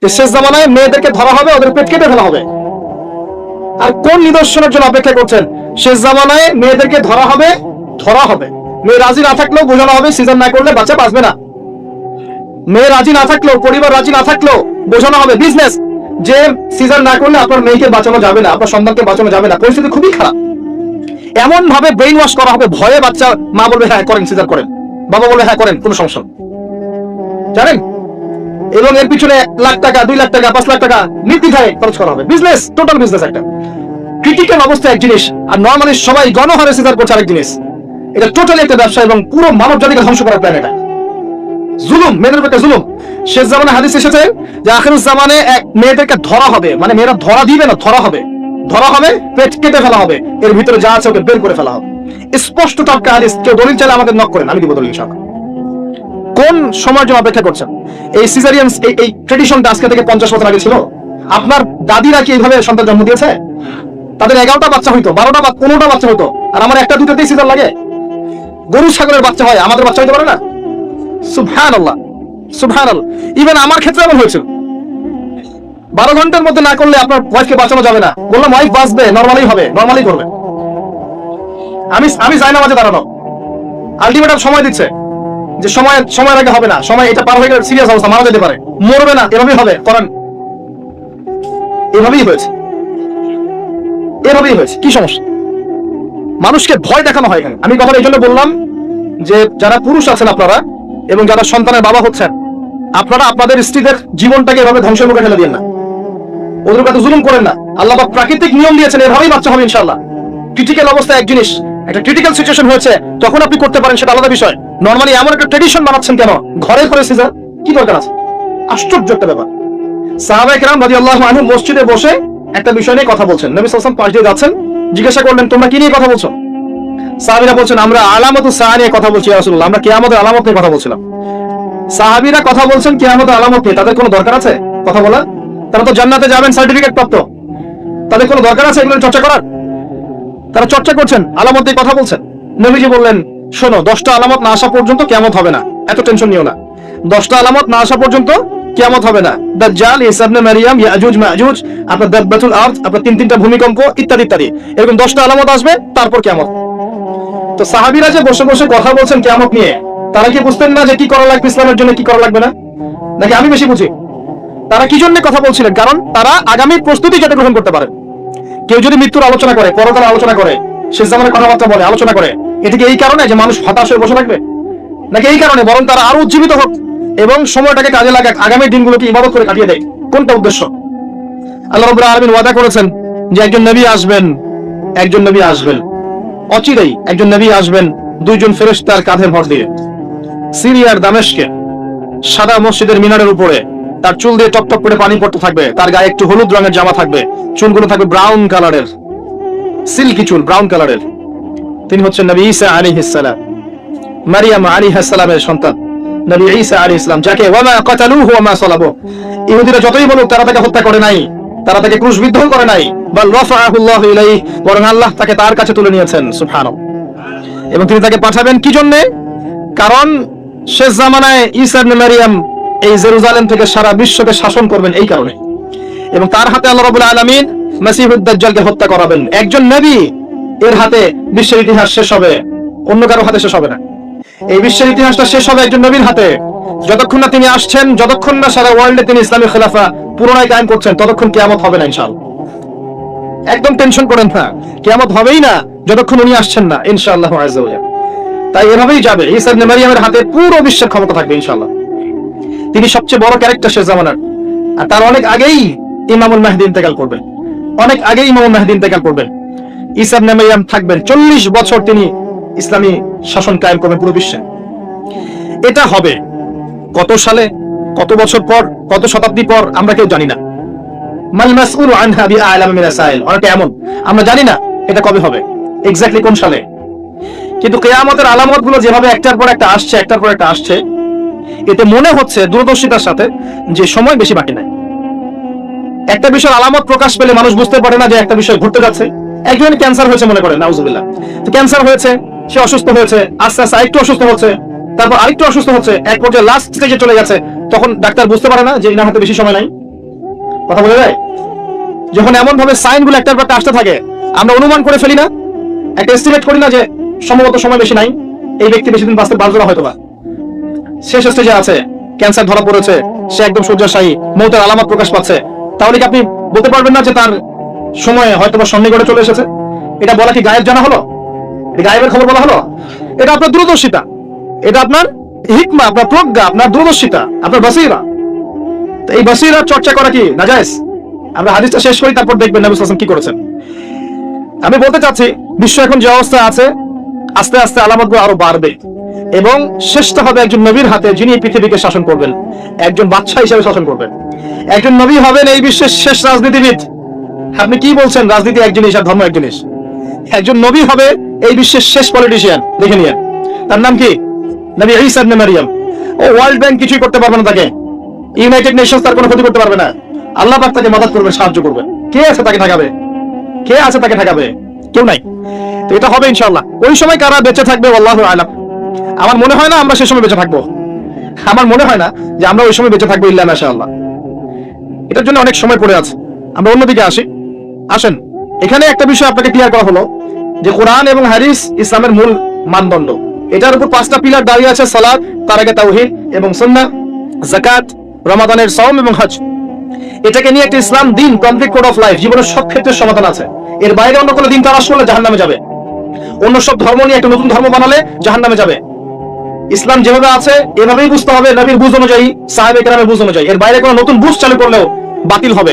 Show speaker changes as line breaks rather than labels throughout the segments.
শেষ জামানায় মেয়েদেরকে ধরা হবে, ওদের পেট কেটে ফেলা হবে। আর কোন নিদর্শনের জন্য অপেক্ষা করছেন? শেষ জামানায় মেয়েদেরকে ধরা হবে। মেয়ে রাজি না থাকলেও বোঝানো হবে সিজন না করলে বাচ্চা বাঁচবে না। মেয়ে রাজি না থাকলেও, পরিবার রাজি না থাকলেও বোঝানো হবে বিজনেস যে সিজন না করলে আপনার মেয়েকে বাঁচানো যাবে না, আপনার সন্তানকে বাঁচানো যাবে না, পরিস্থিতি খুবই খারাপ। এমন ভাবে ব্রেইন ওয়াশ করা হবে, ভয়ে বাচ্চা, মা বলবে হ্যাঁ করেন, সিজার করেন, বাবা বলবে হ্যাঁ করেন, কোনো সমস্যা জানেন। এবং এর পিছনে লাখ টাকা, 2 লাখ টাকা, 5 লাখ টাকা নির্দ্বিধায় খরচ করা হবে। Business, total business. একটা ক্রিটিক্যাল অবস্থা এক জিনিস, আর নরমালি সবাই গণহারে সিজার করছে আরেক জিনিস। এটা টোটালি একটা ব্যবসা এবং পুরো মানব জাতিকে ধ্বংস করার প্ল্যান। এটা জুলুম, মেয়েদের উপর জুলুম। শেষ জামানে হাদিস এসেছে যে আখিরুজ জামানে মেয়েদেরকে ধরা হবে, মানে মেয়েরা ধরা দিবে না, ধরা হবে, পেট কেটে ফেলা হবে, এর ভিতরে যা আছে ওকে বের করে ফেলা হবে। স্পষ্ট টাটকা হাদিস। কেউ দলিল চাইলে আমাকে নক করেন, আমি দিব দলিল ইনশাআল্লাহ। কোন সময়ের জন্য অপেক্ষা করছেন? এই সিজারিয়ান, এই ট্রেডিশনটা আজকে থেকে 50 বছর আগে ছিল। আপনার দাদিরা কি এইভাবে সন্তান জন্ম দিয়েছে? তাদের 11টা বাচ্চা হইতো, 12টা বা 15টা বাচ্চা হইতো, আর আমার একটা দুটোতেই সিজার লাগে। গরু ছাগলের বাচ্চা হয়, আমাদের বাচ্চা হইতে পারে না? সুবহানাল্লাহ, সুবহানাল্লাহ। ইভেন আমার ক্ষেত্রে এমন হয়েছিল। 12 ঘন্টার মধ্যে না করলে আপনার ওয়াইফকে বাঁচানো যাবে না। বললাম ওয়াইফ বাঁচবে, নরমালি হবে, নরমালি করবে। আমি যাই না মাঝে দাঁড়ানো, আলটিমেটাম সময় দিচ্ছে যে সময়ের আগে হবে না, সময় এটা পার হয়ে গেলে সিরিয়াস অবস্থা, মারা যেতে পারে, মরবে না, এভাবেই হবে, করেন। এভাবেই হয়েছে। কি সমস্যা? মানুষকে ভয় দেখানো হয় এখানে। আমি কথা এই জন্য বললাম যে যারা পুরুষ আছেন আপনারা, এবং যারা সন্তানের বাবা হচ্ছেন, আপনারা আপনাদের স্ত্রীদের জীবনটাকে এভাবে ধ্বংসের মুখে ঠেলে দিয়েন না, ওদের কাছে জুলুম করেন না। আল্লাহ পাক প্রাকৃতিক নিয়ম দিয়েছেন, এভাবেই বাচ্চা হবে ইনশাআল্লাহ। ক্রিটিক্যাল অবস্থা এক জিনিস, একটা ক্রিটিক্যাল সিচুয়েশন হয়েছে, তখন আপনি করতে পারেন, সেটা আলাদা বিষয়। নরমালি এমন একটা ট্রেডিশন বানাচ্ছেন কেন? ঘরে সিজার কি দরকার আছে? আশ্চর্য একটা ব্যাপার। সাহাবায়ে কেরাম রাদিয়াল্লাহু আনহুম মসজিদে বসে একটা বিষয় নিয়ে কথা বলছেন। নবী সাল্লাল্লাহু আলাইহি ওয়াসাল্লাম পাশ দিয়ে যাচ্ছেন, জিজ্ঞাসা করলেন তোমরা কি নিয়ে কথা বলছো? সাহাবীরা বলছেন আমরা আলামাতু সাআ নিয়ে কথা বলছি ইয়া রাসূলুল্লাহ, আমরা কিয়ামতের আলামত নিয়ে কথা বলছিলাম। সাহাবীরা কথা বলছেন কিয়ামতের আলামত নিয়ে, তাদের কোনো দরকার আছে কথা বলা? তারা তো জান্নাতে যাবেন, সার্টিফিকেট প্রাপ্ত, তাদের কোনো দরকার আছে এগুলো চর্চা করার? তারা চর্চা করছেন, আলামত নিয়ে কথা বলছেন। নবীজি বললেন শোনো, 10টা আলামত না আসা পর্যন্ত কিয়ামত হবে না, এত টেনশন নিও না। 10টা আলামত না আসা পর্যন্ত কিয়ামত হবে না। দাজ্জাল, ঈসা ইবনে মারইয়াম, ইয়াজুজ মাজুজ, আপনার দাব্বাতুল আরদ, আপনার 3টা ভূমিকম্প, ইত্যাদি ইত্যাদি, এরকম 10টা আলামত আসবে, তারপর কিয়ামত। তো সাহাবীরা যে বসে বসে কথা বলছেন কিয়ামত নিয়ে, তারা কি বুঝতেন না যে কি করা লাগবে ইসলামের জন্য, কি করা লাগবে না? নাকি আমি বেশি বুঝি? তারা কি জন্য কথা বলছিলেন? কারণ তারা আগামী প্রস্তুতি যাতে গ্রহণ করতে পারে। কেউ যদি মৃত্যুর আলোচনা করে, পরকালের আলোচনা করে, শেষ জামানের কথাবার্তা বলে, আলোচনা করে, এটা কি এই কারণে যে মানুষ হতাশ হয়ে বসে থাকবে? নাকি এই কারণে বরং তারা আরো উজ্জীবিত হোক এবং সময়টাকে কাজে লাগাক, আগামী দিনগুলোকে ইবাদত করে কাটিয়ে দেয়? কোনটা উদ্দেশ্য? আল্লাহ রাব্বুল আলামিন ওয়াদা করেছেন যে একজন নবী আসবেন, অচিরেই একজন নবী আসবেন 2 জন ফেরেশতার কাঁধে ভর দিয়ে, সিরিয়ার দামেস্কে সাদা মসজিদের মিনারের উপরে। তার চুল দিয়ে টপ টপ করে পানি পড়তে থাকবে, তার গায়ে একটু হলুদ রঙের জামা থাকবে, চুলগুলো থাকবে ব্রাউন কালারের, সিল্কি চুল, ব্রাউন কালারের। তিনি হচ্ছেন নবী ঈসা আলাইহিস সালাম, মারিয়াম আলাইহিস সালামের সন্তান নবী ঈসা আলাইহিস সালাম, যাকে ওয়ামা কাতালুহু ওয়ামা সালাবু, ইহুদিরা যতই বলুক তারা তাকে হত্যা করে নাই, তারা তাকে ক্রুশবিদ্ধ করে নাই, বাল রাফাআহু আল্লাহু ইলাইহি, বরং আল্লাহ তাকে তার কাছে তুলে নিয়েছেন, সুবহানাল্লাহ। এবং তিনি তাকে পাঠাবেন কি জন্য? কারণ শেষ জামানায় ঈসা ইবনে মারইয়াম এই জেরুজালেম থেকে সারা বিশ্বকে শাসন করবেন, এই কারণে। এবং তার হাতে আল্লাহ রাব্বুল আলামিন মাসিহুদ দাজ্জালকে হত্যা করাবেন। একজন নবী এর হাতে বিশ্বের ইতিহাস শেষ হবে, অন্য কারো হাতে শেষ হবে না। এই বিশ্বের ইতিহাসটা শেষ হবে একজন নবীর হাতে। যতক্ষণ না তিনি আসছেন, যতক্ষণ না সারা ওয়ার্ল্ডে তিনি ইসলামী খেলাফা পুনরায় কায়েম করছেন, ততক্ষণ কিয়ামত হবে না ইনশাআল্লাহ। একদম টেনশন করেন না, কিয়ামত হবেই না যতক্ষণ উনি আসছেন না, ইনশাআল্লাহ আযজা ওয়া জাল। তাই এভাবেই যাবে, ঈসা ইবনে মারইয়ামের হাতে পুরো বিশ্বের ক্ষমতা থাকবে ইনশাআল্লাহ। তিনি সবচেয়ে বড় ক্যারেক্টার শেষ জামানার। আর তার অনেক আগেই ইমামুল মাহদী ইন্তেকাল করবেন, ঈসা ইবনে মারইয়াম থাকবেন 40 বছর, তিনি ইসলামী শাসন কায়েম করবেন পুরো বিশ্বে। এটা হবে কত সালে, কত বছর পর, কত শতাব্দী পর আমরা কেউ জানি না। মাল মাসউলু আনহা বিআলাম মিনাস সাইল, অনেকটা এমন আমরা জানি না এটা কবে হবে, এক্স্যাক্টলি কোন সালে। কিন্তু কিয়ামতের আলামতগুলো যেভাবে একটার পর একটা আসছে, এতে মনে হচ্ছে দূরদর্শিতার সাথে যে সময় বেশি বাকি নাই। একটা বিষয়ের আলামত প্রকাশ পেলে মানুষ বুঝতে পারে না যে একটা বিষয় ঘটতে যাচ্ছে। একজন ক্যান্সার হয়েছে মনে করেন, নাউজুবিল্লাহ, তো ক্যান্সার হয়েছে, সে অসুস্থ হয়েছে, আস্তে আস্তে আরেকটু অসুস্থ হচ্ছে, তারপর আরেকটু অসুস্থ হচ্ছে, এক পর্যায়ে লাস্ট স্টেজে চলে গেছে। তখন ডাক্তার বুঝতে পারে না যে এনার হাতে বেশি সময় নাই, কথা বলে যায়? যখন এমন ভাবে সাইনগুলো একটার পর একটা আসতে থাকে, আমরা অনুমান করে ফেলি না, একটা এস্টিমেট করি না যে সম্ভবত সময় বেশি নাই, এই ব্যক্তি বেশি দিন বাঁচতে পারবে না, হয়তো বা শেষ স্টেজে আছে, ক্যান্সার ধরা পড়েছে, সে একদম শয্যাশায়ী, মৌতের আলামত প্রকাশ পাচ্ছে, তাহলে কি আপনি বলতে পারবেন না যে তার সময় হয়তো বা সন্নিকটে চলে এসেছে? এটা বলা কি গায়েব জানা হলো? এটা গায়েবের খবর বলা হলো? এটা আপনার দূরদর্শিতা, এটা আপনার হিকমা, আপনার প্রজ্ঞা, আপনার দূরদর্শিতা, আপনার বাসীরা। তো এই বাসীরা চর্চা করা কি নাজায়েজ? আমরা হাদিসটা শেষ করি, তারপর দেখবেন নবী সাল্লাল্লাহু আলাইহি ওয়াসাল্লাম কি করেছেন। আমি বলতে চাচ্ছি, বিশ্ব এখন যে অবস্থায় আছে, আস্তে আস্তে আলামতগুলো আরো বাড়বে এবং শেষটা হবে একজন নবীর হাতে, যিনি এই পৃথিবীকে শাসন করবেন, একজন বাদশা হিসেবে শাসন করবেন। একজন নবী হবেন এই বিশ্বের শেষ রাজনীতিবিদ। আপনি কি বলছেন? রাজনীতি এক জিনিস আর ধর্ম এক জিনিস। একজন নবী হবে এই বিশ্বের শেষ পলিটিশিয়ান, দেখে নিয়েন। তার নাম কি? নবী ঈসা ইবনে মারইয়াম। ও ওয়ার্ল্ড ব্যাংক কিছুই করতে পারবে না তাকে, ইউনাইটেড নেশনস তার কোনো ক্ষতি করতে পারবে না। আল্লাহ পাক তাকে মদদ করবে, সাহায্য করবে। কে আছে তাকে ঠেকাবে? কে আছে তাকে ঠেকাবে? কেউ নাই। তো এটা হবে ইনশাআল্লাহ। ওই সময় কারা বেঁচে থাকবে আল্লাহু আ'লাম। আমার মনে হয় না আমরা সে সময় বেঁচে থাকবো। আমার মনে হয় না যে আমরা ওই সময় বেঁচে থাকবো, ইল্লা মাশাআল্লাহ। এটার জন্য অনেক সময় পড়ে আছে। আমরা অন্যদিকে আসেন। এখানে একটা বিষয় আপনাকে ক্লিয়ার করা হলো যে কোরআন এবং হাদিস ইসলামের মূল মানদণ্ড। এটার উপর 5টা পিলার দাঁড়িয়ে আছে: সালাত, তার আগে তাওহীদ এবং সুন্নাহ, যাকাত, রমাদানের সাওম এবং হজ। এটাকে নিয়ে একটা ইসলাম দিন, কমপ্লিট কোড অফ লাইফ, জীবনের সব ক্ষেত্রে সমাধান আছে। এর বাইরে অন্য কোনো দিন তালাশ করলে জাহান্নামে যাবে। অন্য সব ধর্ম নিয়ে একটা নতুন ধর্ম বানালে জাহান্নামে যাবে। ইসলাম যেভাবে আছে এভাবেই বুঝতে হবে, নবীর বুঝ অনুযায়ী, সাহাবে কেরামের বুঝ অনুযায়ী। এর বাইরে কোনো নতুন বুঝ চালু করলেও বাতিল হবে,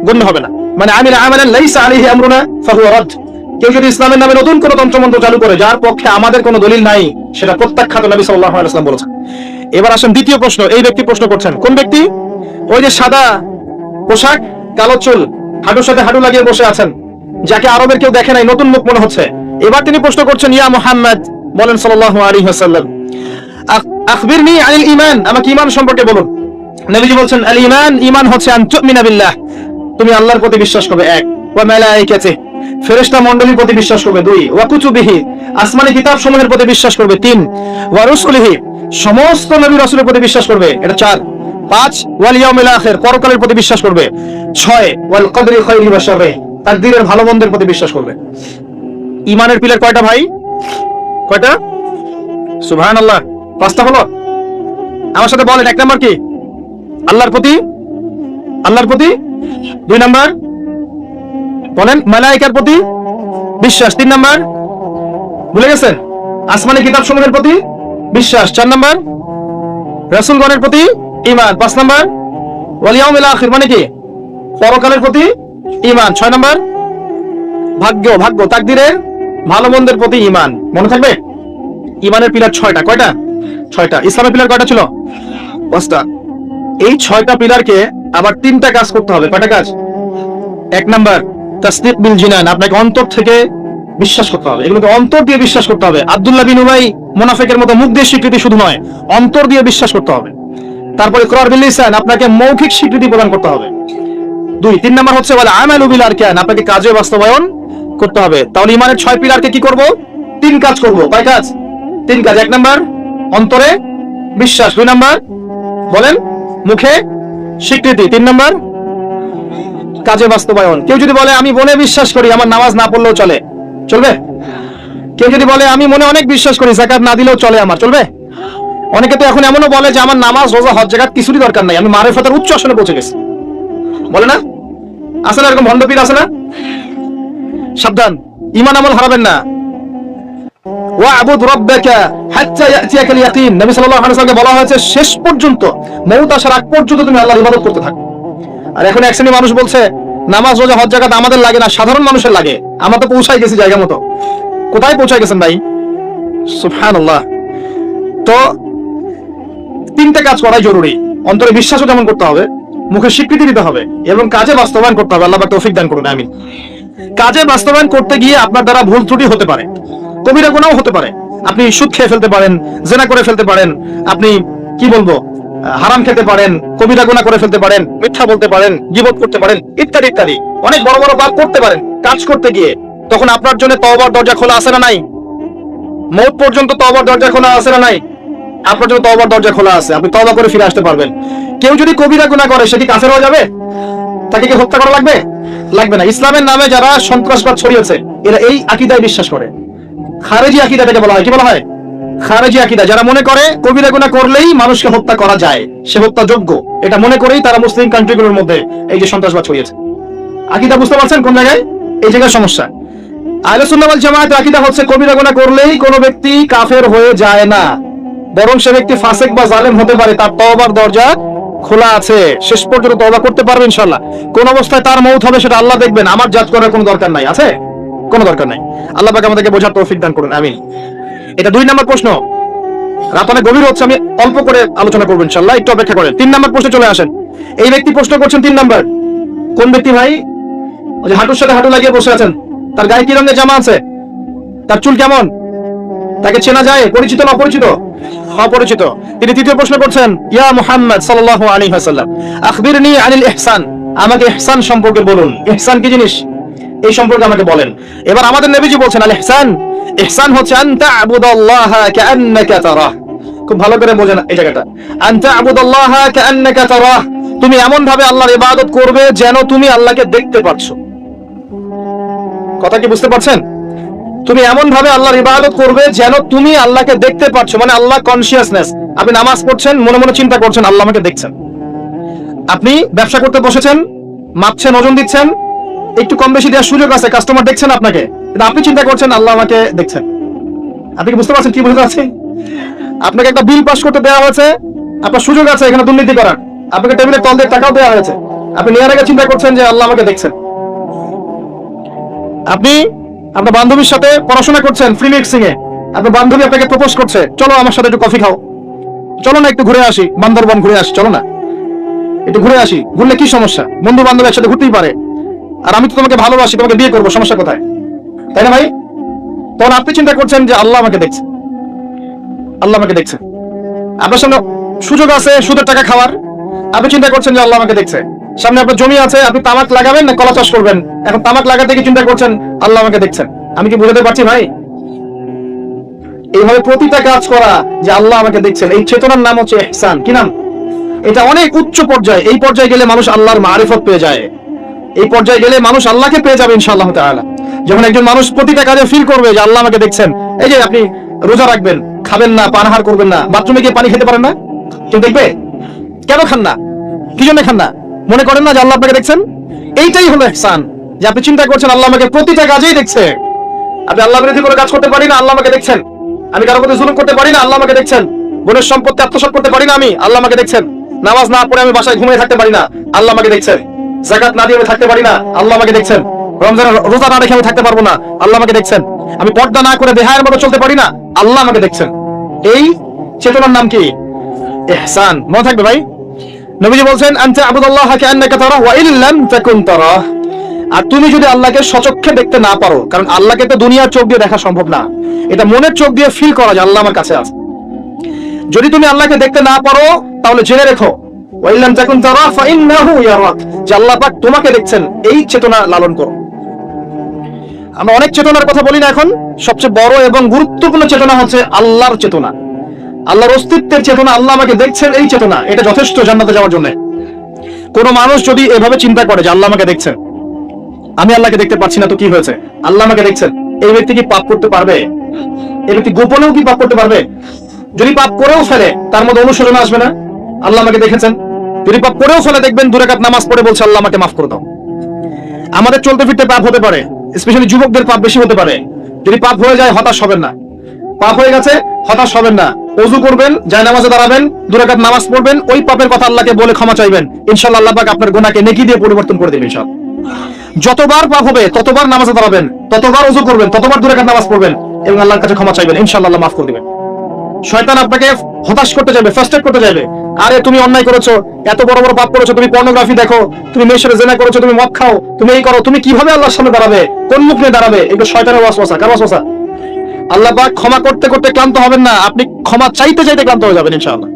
গণ্য হবে না। মানে আমিল আমালান লাইসা আলাইহি আমরুনা ফাহুয়া রাদ। কেউ যদি ইসলামের নামে নতুন কোনো তন্ত্রমন্ত্র চালু করে যার পক্ষে আমাদের কোনো দলিল নাই, সেটা প্রত্যাখ্যাত, নবী সাল্লাল্লাহু আলাইহি ওয়াসাল্লাম বলেছেন। এবার আসেন দ্বিতীয় প্রশ্ন। এই ব্যক্তি প্রশ্ন করছেন, কোন ব্যক্তি? ওই যে সাদা পোশাক, কালো চুল, হাঁটুর সাথে হাঁটু লাগিয়ে বসে আছেন, যাকে আরবের কেউ দেখে নাই, নতুন মুখ মনে হচ্ছে। এবার তিনি প্রশ্ন করছেন, ইয়া মুহাম্মদ, বলেন সাল্লাল্লাহু আলাইহি ওয়াসাল্লাম, আখবিরনি আনিল ঈমান, আমাকে ঈমান সম্পর্কে বলুন। নবীজি বলছেন, আল ঈমান, ঈমান হচ্ছে আন তুমিনা বিল্লাহ, তুমি আল্লাহর প্রতি বিশ্বাস করবে, 1, ওয়া মালাইকাতিহি, ফেরেশতা মণ্ডলীর প্রতি বিশ্বাস করবে, 2, ওয়া কুতুবিহি, আসমানি কিতাব সমূহের প্রতি বিশ্বাস করবে, 3, ওয়া রুসুলিহি, সমস্ত নবী রাসূলের প্রতি বিশ্বাস করবে, এটা 4, 5, ওয়াল ইয়াউমিল আখির, পরকালের প্রতি বিশ্বাস করবে, 6, ওয়াল কদরি খাইরি ওয়া শাররি, তাকদীরের ভালো মন্দের প্রতি বিশ্বাস করবে। ঈমানের পিলার কয়টা ভাই? কয়টা? সুবহানাল্লাহ, 5টা হলো। আমার সাথে বলেন, 1 নাম্বার কি? আল্লাহর প্রতি 2 নাম্বার বলেন, মালায়েকার প্রতি বিশ্বাস, 3 নাম্বার ভুলে গেছেন, আসমানি কিতাব সমূহের প্রতি বিশ্বাস, 4 নাম্বার রাসূলগণের প্রতি ঈমান, 5 নাম্বার ওয়াল ইয়াউমিল আখির, মানে কি? পরকালের প্রতি ঈমান, 6 নাম্বার ভাগ্য, তাকদীরের ভালো মন্দের প্রতি ঈমান। মনে থাকবে? ঈমানের পিলার 6টা। কয়টা? 6টা। ইসলামের পিলার কয়টা ছিল? 5টা। এই 6টা পিলারকে আবার 3টা কাজ করতে হবে। কয়টা কাজ? 1 নাম্বার তাসদীক বিল জিনান, আপনাকে অন্তর থেকে বিশ্বাস করতে হবে, এগুলোকে অন্তর দিয়ে বিশ্বাস করতে হবে। আব্দুল্লাহ বিন উবাই মুনাফিকের মতো মুখ দিয়ে স্বীকৃতি শুধু নয়, অন্তর দিয়ে বিশ্বাস করতে হবে। তারপরে ইকরার বিল লিসান, আপনাকে মৌখিক স্বীকৃতি প্রদান করতে হবে। 2, 3 নাম্বার হচ্ছে ওয়াল আমালু বিল আরকান, আপনাকে কাজে বাস্তবায়ন করতে হবে। তাহলে ঈমানের 6 পিলারকে কি করব? 3 কাজ করব। কয় কাজ? 3 কাজ। 1 নাম্বার অন্তরে বিশ্বাস, 2 নাম্বার বলেন মুখে স্বীকৃতি, 3 নাম্বার কাজে বাস্তবায়ন। কেউ যদি বলে আমি মনে বিশ্বাস করি, আমার নামাজ না পড়লেও চলবে? কেউ যদি বলে আমি মনে অনেক বিশ্বাস করি, যাকাত না দিলেও চলে, আমার চলবে? অনেকে তো এখন এমনও বলে যে আমার নামাজ, রোজা, হজ, যাকাত কিছুরই দরকার নাই, আমি মারিফাতের উচ্চ আসনে পৌঁছে গেছি, বলে না? আছে না এরকম ভণ্ড পীর? আছে না? সাবধান, ঈমান আমল হারাবেন না। ওয়া'বুদ রাব্বাকা হাত্তা ইয়াতিয়াকাল ইয়াকিন, নবী সাল্লাল্লাহু আলাইহি ওয়াসাল্লামকে বলা হয়েছে শেষ পর্যন্ত, মউত আসার আগ পর্যন্ত তুমি আল্লাহর ইবাদত করতে থাকো। আর এখন এক শ্রেণীর মানুষ বলছে নামাজ, রোজা, হজ, যাকাত আমাদের লাগে না, সাধারণ মানুষের লাগে। আমরা তো পৌঁছাই গেছি জায়গা মতো। কোথায় পৌঁছাই গেছেন ভাই? সুবহানাল্লাহ। তো 3টে কাজ করাই জরুরি। অন্তরে বিশ্বাসও যেমন করতে হবে, মুখে স্বীকৃতি দিতে হবে এবং কাজে বাস্তবায়ন করতে হবে। আল্লাহ পাক তৌফিক দান করুন, আমিন। কাজে বাস্তবায়ন করতে গিয়ে আপনার দ্বারা ভুল ত্রুটি হতে পারে, কবিরা গুনাহ হতে পারে। আপনি সুদ খেয়ে ফেলতে পারেন, জিনা করে ফেলতে পারেন, আপনি কি বলবো, হারাম খেতে পারেন, কবিরা গুনাহ করে ফেলতে পারেন, মিথ্যা বলতে পারেন, গীবত করতে পারেন, ইত্যাদি ইত্যাদি। অনেক বড় বড় পাপ করতে পারেন কাজ করতে গিয়ে। তখন আপনার জন্য তওবার দরজা খোলা আছে না নাই? মওত পর্যন্ত তওবার দরজা খোলা আছে না নাই? আপনার জন্য তওবার দরজা খোলা আছে, আপনি তওবা করে ফিরে আসতে পারবেন। কেউ যদি কবিরা গুনাহ করে, সে কি কাফের হয়ে যাবে? তাকে কি হত্যা করা লাগবে? লাগবে না। ইসলামের নামে যারা সন্ত্রাসবাদ ছড়িয়েছে এরা এই আকীদায় বিশ্বাস করে। খারেজি আকীদাটাকে বলা হয়, কি বলা হয়? খারেজি আকীদা। যারা মনে করে কবিরা গুনাহ করলেই মানুষকে হত্যা করা যায়, সে হত্যাযোগ্য, এটা মনে করেই তারা মুসলিম কান্ট্রিগুলোর মধ্যে এই যে সন্ত্রাসবাদ ছড়িয়েছে। আকীদা বুঝতে পারছেন কোন জায়গায়? এই জায়গায় সমস্যা। আহলে সুন্নাহ ওয়াল জামায়াতের আকীদা হচ্ছে কবিরা গুনাহ করলেই কোনো ব্যক্তি কাফের হয়ে যায় না, বরং সে ব্যক্তি ফাসিক বা জালেম হতে পারে, তার তওবার দরজা খোলা আছে, শেষ পর্যন্ত তওবা করতে পারবে ইনশাআল্লাহ। কোন অবস্থায় তার মওত হবে সেটা আল্লাহ দেখবেন, আমার জাজ করার কোনো দরকার নাই। আছে? কোনো দরকার নাই। আল্লাহ পাক আমাদেরকে বোঝার তৌফিক দান করুন, আমিন। এটা 2 নম্বর প্রশ্ন। রাত অনেক গভীর হচ্ছে, আমি অল্প করে আলোচনা করবো ইনশাআল্লাহ, একটু অপেক্ষা করেন। 3 নম্বর প্রশ্নে চলে আসেন। এই ব্যক্তি প্রশ্ন করছেন 3 নম্বর। কোন ব্যক্তি ভাই? ওই যে হাঁটুর সাথে হাঁটু লাগিয়ে বসে আছেন, তার গায়ে কি রঙের জামা আছে? তার চুল কেমন? তাকে চেনা যায়? পরিচিত না অপরিচিত? অপরিচিত। তিনি তৃতীয় প্রশ্ন করছেন, ইয়া মুহাম্মদ সাল্লাল্লাহু আলাইহি ওয়াসাল্লাম আখবিরনি আনিল ইহসান, আমাকে ইহসান সম্পর্কে বলুন। ইহসান কি জিনিস এই সম্পর্কে আমাকে বলেন। এবার আমাদের নবীজি বলছেন, আল ইহসান, ইহসান হচ্ছে আন তা'বুদাল্লাহা কাআন্নাকা তারাহ। খুব ভালো করে বোঝেন এই জায়গাটা। আন তা'বুদাল্লাহা কাআন্নাকা তারাহ, তুমি এমন ভাবে আল্লাহর ইবাদত করবে যেন তুমি আল্লাহকে দেখতে পাচ্ছ। কথা কি বুঝতে পারছেন? তুমি এমন ভাবে আল্লাহর ইবাদত করবে যেন তুমি আল্লাহকে দেখতে পাচ্ছ, মানে আল্লাহ কনসিয়াসনেস। আপনি নামাজ পড়ছেন, মনে মনে চিন্তা করছেন আল্লাহ আমাকে দেখছেন। আপনি ব্যবসা করতে বসেছেন, মাপছেন, ওজন দিচ্ছেন, একটু কম বেশি দেওয়ার সুযোগ আছে, কাস্টমার দেখছেন আপনাকে, কিন্তু আপনি চিন্তা করছেন আল্লাহ আমাকে দেখছেন। আপনি কি বুঝতে পারছেন কি বুঝতে পারছেন? আপনাকে একটা বিল পাস করতে দেওয়া হয়েছে, আপনার সুযোগ আছে এখানে দুর্নীতি করার, আপনাকে টেবিলের তল দিয়ে টাকাও দেওয়া হয়েছে, আপনি নেওয়ার আগে চিন্তা করছেন যে আল্লাহ আমাকে দেখছেন। আপনি আপনার বান্ধবীর সাথে পড়াশোনা করছেন ফ্রি মিক্সিং এ, আপনার বান্ধবী আপনাকে প্রপোজ করছে, চলো আমার সাথে একটু কফি খাও, চলো না একটু ঘুরে আসি, বান্দরবান ঘুরে আসি, চলো না একটু ঘুরে আসি। ঘুরলে কি সমস্যা? বন্ধু বান্ধব একসাথে ঘুরতেই পারে, আর আমি তো তোমাকে ভালোবাসি, তোমাকে বিয়ে করবো, সমস্যা কোথায়? তাই না ভাই? তখন আপনি চিন্তা করছেন যে আল্লাহ আমাকে দেখছে, আল্লাহ আমাকে দেখছে। আপনার সামনে সুযোগ আছে সুদের টাকা খাওয়ার, আপনি চিন্তা করছেন যে আল্লাহ আমাকে দেখছে। সামনে আপনার জমি আছে, আপনি তামাক লাগাবেন না কলা চাষ করবেন, এখন তামাক লাগাতে গিয়ে চিন্তা করছেন আল্লাহ আমাকে দেখছেন। আমি কি বুঝাতে পারছি ভাই? এইভাবে প্রতিটা কাজ করা যে আল্লাহ আমাকে দেখছেন, এই চেতনার নাম হচ্ছে ইহসান। কি নাম? এটা অনেক উচ্চ পর্যায়ে। এই পর্যায়ে গেলে মানুষ আল্লাহর মারিফত পেয়ে যায়, এই পর্যায়ে গেলে মানুষ আল্লাহকে পেয়ে যাবে ইনশাআল্লাহ তাআলা। যখন একজন মানুষ প্রতিটা কাজে ফিল করবে যে আল্লাহ আমাকে দেখছেন। এই যে আপনি রোজা রাখবেন, খাবেন না, পানাহার করবেন না, বাথরুমে গিয়ে পানি খেতে পারেন না, কেউ দেখবে? কেন খান না? কি জন্য খান না? মনে করেন না যে আল্লাহ আপনাকে দেখছেন? এইটাই হলো ইহসান, যে আপনি চিন্তা করছেন আল্লাহ আমাকে প্রতিটা কাজেই দেখছে। আপনি আল্লাহ বিরোধী কোনো কাজ করতে পারি না, আল্লাহ আমাকে দেখছেন। আমি কারো প্রতি জুলুম করতে পারি না, আল্লাহ আমাকে দেখছেন। বোনের সম্পত্তি আত্মসাৎ করতে পারি না আমি, আল্লাহ আমাকে দেখছেন। নামাজ না পড়ে আমি বাসায় ঘুমিয়ে থাকতে পারি না, আল্লাহ আমাকে দেখছেন। যাকাত না দিয়ে আমি থাকতে পারি না, আল্লাহ আমাকে দেখছেন। রমজানের রোজা না রেখে আমি থাকতে পারবো না, আল্লাহ আমাকে দেখছেন। আমি পর্দা না করে বেহায়ের মতো চলতে পারি না, আল্লাহ আমাকে দেখছেন। এই চেতনার নাম কি? ইহসান। মনে থাকবে ভাই। নবীজি বলছেন আনতা আবুদাল্লাহা কাআন্নাকা তারাহু ওয়া ইন লাম তাকুন তারাহ, আর তুমি যদি আল্লাহকে সচক্ষে দেখতে না পারো, কারণ আল্লাহকে তো দুনিয়ার চোখ দিয়ে দেখা সম্ভব না, এটা মনের চোখ দিয়ে ফিল করা যায় আল্লাহ আমার কাছে আছে। যদি তুমি আল্লাহকে দেখতে না পারো তাহলে জেনে রেখো ওয়া ইন লাম তাকুন তারাহ ফাইন্নাহু ইয়ারাক, যে আল্লাহ পাক তোমাকে দেখছেন। এই চেতনা লালন করো। আমরা অনেক চেতনার কথা বলি না এখন, সবচেয়ে বড় এবং গুরুত্বপূর্ণ চেতনা হচ্ছে আল্লাহর চেতনা, আল্লাহর অস্তিত্বের চেতনা। আল্লাহ আমাকে দেখছেন, এই চেতনা, এটা যথেষ্ট জান্নাতে যাওয়ার জন্য। কোন মানুষ যদি এভাবে চিন্তা করে যে আল্লাহ আমাকে দেখছেন, আমি আল্লাহকে দেখতে পাচ্ছি না তো কি হয়েছে, আল্লাহ আমাকে দেখছেন, এই ব্যক্তি কি পাপ করতে পারবে? এই ব্যক্তি গোপনেও কি পাপ করতে পারবে? যদি পাপ করেও ফেলে তার মধ্যে অনুশোচনা আসবে না? আল্লাহ আমাকে দেখেছেন। যদি পাপ করেও ফেলে দেখবেন 2 রাকাত নামাজ পড়ে বলছে আল্লাহ আমাকে মাফ করে দাও। আমাদের চলতে ফিরতে পাপ হতে পারে, স্পেশালি যুবকদের পাপ বেশি হতে পারে। যদি পাপ হয়ে যায় হতাশ হবেন না, পাপ হয়ে গেছে হতাশ হবেন না, ওযু করবেন, জায়নামাজে দাঁড়াবেন, 2 রাকাত নামাজ পড়বেন, ওই পাপের কথা আল্লাহকে বলে ক্ষমা চাইবেন, ইনশাআল্লাহ আল্লাহ পাক আপনার গুনাহকে নেকি দিয়ে পরিবর্তন করে দেবেন ইনশাআল্লাহ। যতবার পাপ হবে ততবার নামাজে দাঁড়াবেন, ততবার ওযু করবেন, ততবার 2 রাকাত নামাজ পড়বেন এবং আল্লাহর কাছে ক্ষমা চাইবেন, ইনশাআল্লাহ আল্লাহ মাফ করে দিবেন। শয়তান আপনাকে হতাশ করতে যাবে, ফ্রাস্ট্রেট করতে যাবে। আরে তুমি অন্যায় করেছো, এত বড় বড় পাপ করেছো, তুমি পর্নোগ্রাফি দেখো, তুমি মেয়ের সাথে জিনা করেছো, তুমি মদ খাও, তুমি এই করো, তুমি কিভাবে আল্লাহর সামনে দাঁড়াবে, কোন মুখ নিয়ে দাঁড়াবে? এগুলো শয়তানের ওয়াসওয়াসা। কার ওয়াসওয়াসা? আল্লাহ পাক ক্ষমা করতে করতে ক্লান্ত হবেন না, আপনি ক্ষমা চাইতে চাইতে ক্লান্ত হয়ে যাবেন ইনশাআল্লাহ।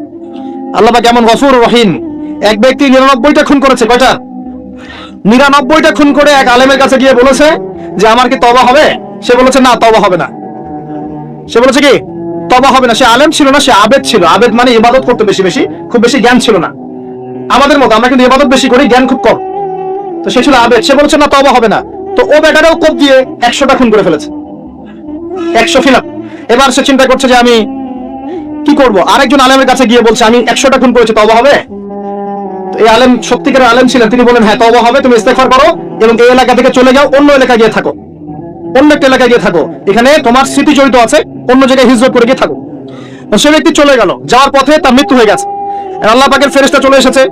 আল্লাহ পাক এমন গফুর রহিম। এক ব্যক্তি 99টা খুন করেছে। কয়টা? 99টা খুন করে এক আলেমের কাছে গিয়ে বলেছে যে আমার কি তওবা হবে? সে বলেছে না, তওবা হবে না। সে বলেছে কি? তওবা হবে না। সে আলেম ছিল না, সে আবেদ ছিল। আবেদ মানে ইবাদত করতে বেশি বেশি, খুব বেশি জ্ঞান ছিল না। আমাদের মতো আমরা কিন্তু ইবাদত বেশি করি, জ্ঞান খুব কম। তো সে ছিল আবেদ, সে বলেছে না তওবা হবে না। তো ও বেটারেও কোপ দিয়ে 100টা খুন করে ফেলেছে, 100 ফিল আপ। এবার সে চিন্তা করছে যে আমি কি করব, আরেকজন আলেমের কাছে গিয়ে বলছে আমি 100টা খুন করেছি, তওবা হবে? তো এই আলেম সত্যিকারের আলেম ছিলেন, তিনি বলেন হ্যাঁ তওবা হবে, তুমি ইস্তেগফার করো এবং এই এলাকা থেকে চলে যাও, অন্য এলাকায় গিয়ে থাকো, অন্য একটা এলাকায় গিয়ে থাকো, এখানে তোমার স্মৃতি জড়িত আছে, অন্য জায়গায় হিজরত করে গিয়ে থাকো। সে ব্যক্তি চলে গেল, যাওয়ার পথে তার মৃত্যু হয়ে গেছে। আল্লাহ পাকের ফেরেশতা চলে এসেছে,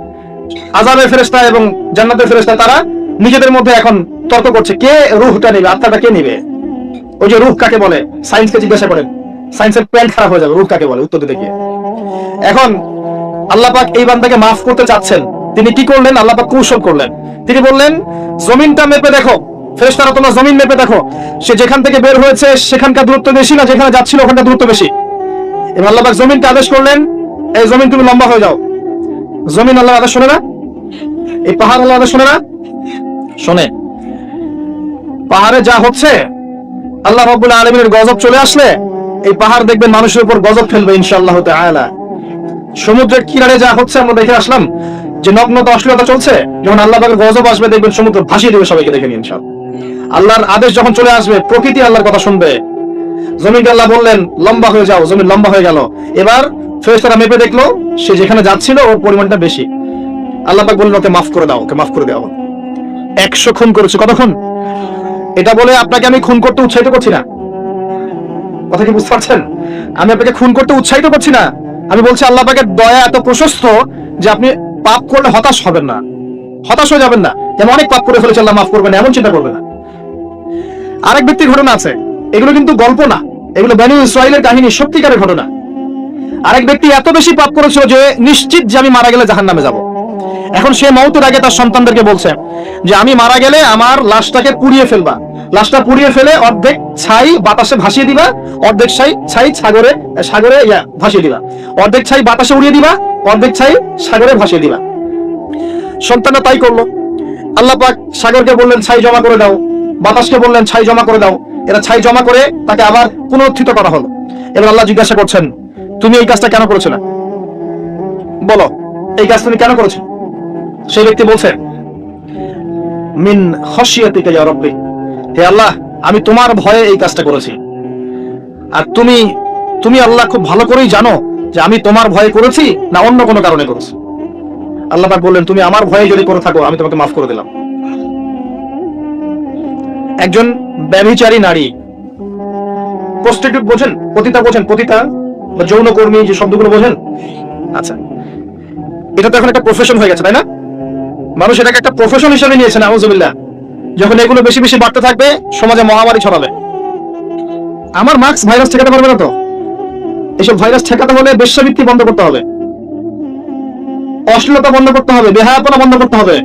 আযাবের ফেরেশতা এবং জান্নাতের ফেরেশতা, তারা নিজেদের মধ্যে এখন তর্ক করছে কে রূহটা নেবে, আত্মাটা কে নেবে। ওই যে রূহ কাকে বলে, সায়েন্সকে জিজ্ঞাসা করেন, সায়েন্সের প্যান্ট খারাপ হয়ে যাবে, রূহ কাকে বলে উত্তর দিতে গিয়ে। এখন আল্লাহ পাক এই বান্দাকে মাফ করতে চাচ্ছেন, তিনি কি করলেন, আল্লাহ পাক কৌশল করলেন। তিনি বললেন জমিনটা মেপে দেখো, ফেরেশতারা তোমরা জমিন মেপে দেখো, সে যেখান থেকে বের হয়েছে সেখানকার দূরত্ব বেশি না যেখানে যাচ্ছিল ওখানকার দূরত্ব বেশি। এবার আল্লাহ পাক জমিনকে আদেশ করলেন, এই জমিন তুমি লম্বা হয়ে যাও। জমিন আল্লাহর আদেশ শোনে না, এই পাহাড় আল্লাহর আদেশ শোনে না, শোনে। পাহাড়ে যা হচ্ছে, আল্লাহ রাব্বুল আলামিনের গজব চলে আসলে এই পাহাড় দেখবেন মানুষের উপর গজব ফেলবে ইনশাআল্লাহ তাআলা। সমুদ্রের কিনারে যা হচ্ছে আমরা দেখে আসলাম যে নগ্নতা অশ্লীলতা চলছে, যখন আল্লাহ পাকের গজব আসবে দেখবেন সমুদ্র ভাসিয়ে দেবে সবাইকে, দেখে নিন ইনশাআল্লাহ। আল্লাহর আদেশ যখন চলে আসবে প্রকৃতি আল্লাহর কথা শুনবে। জমিনকে আল্লাহ বললেন লম্বা হয়ে যাও, জমিন লম্বা হয়ে গেল। এবার ফেরেশতারা মেপে দেখলো সে যেখানে যাচ্ছিল ওর পরিমাণটা বেশি। আল্লাহ পাক বললেন ওকে মাফ করে দাও, ওকে মাফ করে দেওয়া হলো। 100 খুন করেছে, কত খুন? এটা বলে আপনাকে আমি খুন করতে উৎসাহিত করছি না, কথা কি বুঝতে পারছেন? আমি আপনাকে খুন করতে উৎসাহিত করছি না, আমি বলছি আল্লাহ পাকের দয়া এত প্রশস্ত যে আপনি পাপ করলে হতাশ হবেন না, হতাশ হয়ে যাবেন না, যেমন অনেক পাপ করে ফেলেছে আল্লাহ মাফ করবেন এমন চিন্তা করবেন না। আরেক ব্যক্তির ঘটনা আছে, এগুলো কিন্তু গল্প না, এগুলো বনী ইসরাইলের কাহিনী, সত্যিকারের ঘটনা। আরেক ব্যক্তি এত বেশি পাপ করেছিল যে নিশ্চিত যে আমি মারা গেলে জাহান্নামে যাব। এখন সে মওতের আগে তার সন্তানদেরকে বলছে যে আমি মারা গেলে আমার লাশটাকে পুড়িয়ে ফেলবা, লাশটা পুড়িয়ে ফেলে অর্ধেক ছাই বাতাসে ভাসিয়ে দিবা, অর্ধেক ছাই সাগরে ভাসিয়ে দিবা, অর্ধেক ছাই বাতাসে উড়িয়ে দিবা, অর্ধেক ছাই সাগরে ভাসিয়ে দিবা। সন্তানরা তাই করলো। আল্লাহ পাক সাগরকে বললেন ছাই জমা করে দাও, বাতাসকে বললেন ছাই জমা করে দাও। এরা ছাই জমা করে তাকে আবার পুনরুত্থিত করা হলো। এবার আল্লাহ জিজ্ঞাসা করছেন তুমি এই কাজটা কেন করেছো না, বলো এই কাজ তুমি কেন করেছো? সেই ব্যক্তি বলছে মিন খাশিয়াতিকা ইয়া রাব্বি, হে আল্লাহ আমি তোমার ভয়ে এই কাজটা করেছি। আর তুমি আল্লাহ খুব ভালো করেই জানো যে আমি তোমার ভয়ে করেছি না অন্য কোনো কারণে করেছি। আল্লাহ পাক বললেন তুমি আমার ভয়ে যদি করে থাকো আমি তোমাকে মাফ করে দিলাম। একজন ব্যভিচারী নারী, প্রস্টিটিউট বোঝেন, পতিতা বোঝেন, পতিতা বা যৌনকর্মী যে শব্দগুলো বোঝেন? আচ্ছা, এটা তো এখন একটা প্রফেশন হয়ে গেছে, তাই না? মানুষ এটাকে একটা প্রফেশন হিসেবে নিয়েছে, নাউযুবিল্লাহ। যখন এগুলো বেশি বেশি বাড়তে থাকবে সমাজে মহামারী ছড়াবে। আমার মাস্ক ভাইরাস ঠেকাতে পারবে না তো? এসব ভাইরাস ঠেকাতে হলে বেশ্যাবৃত্তি বন্ধ করতে হবে, অশ্লীলতা বন্ধ করতে হবে, বেহায়াপনা বন্ধ করতে হবে,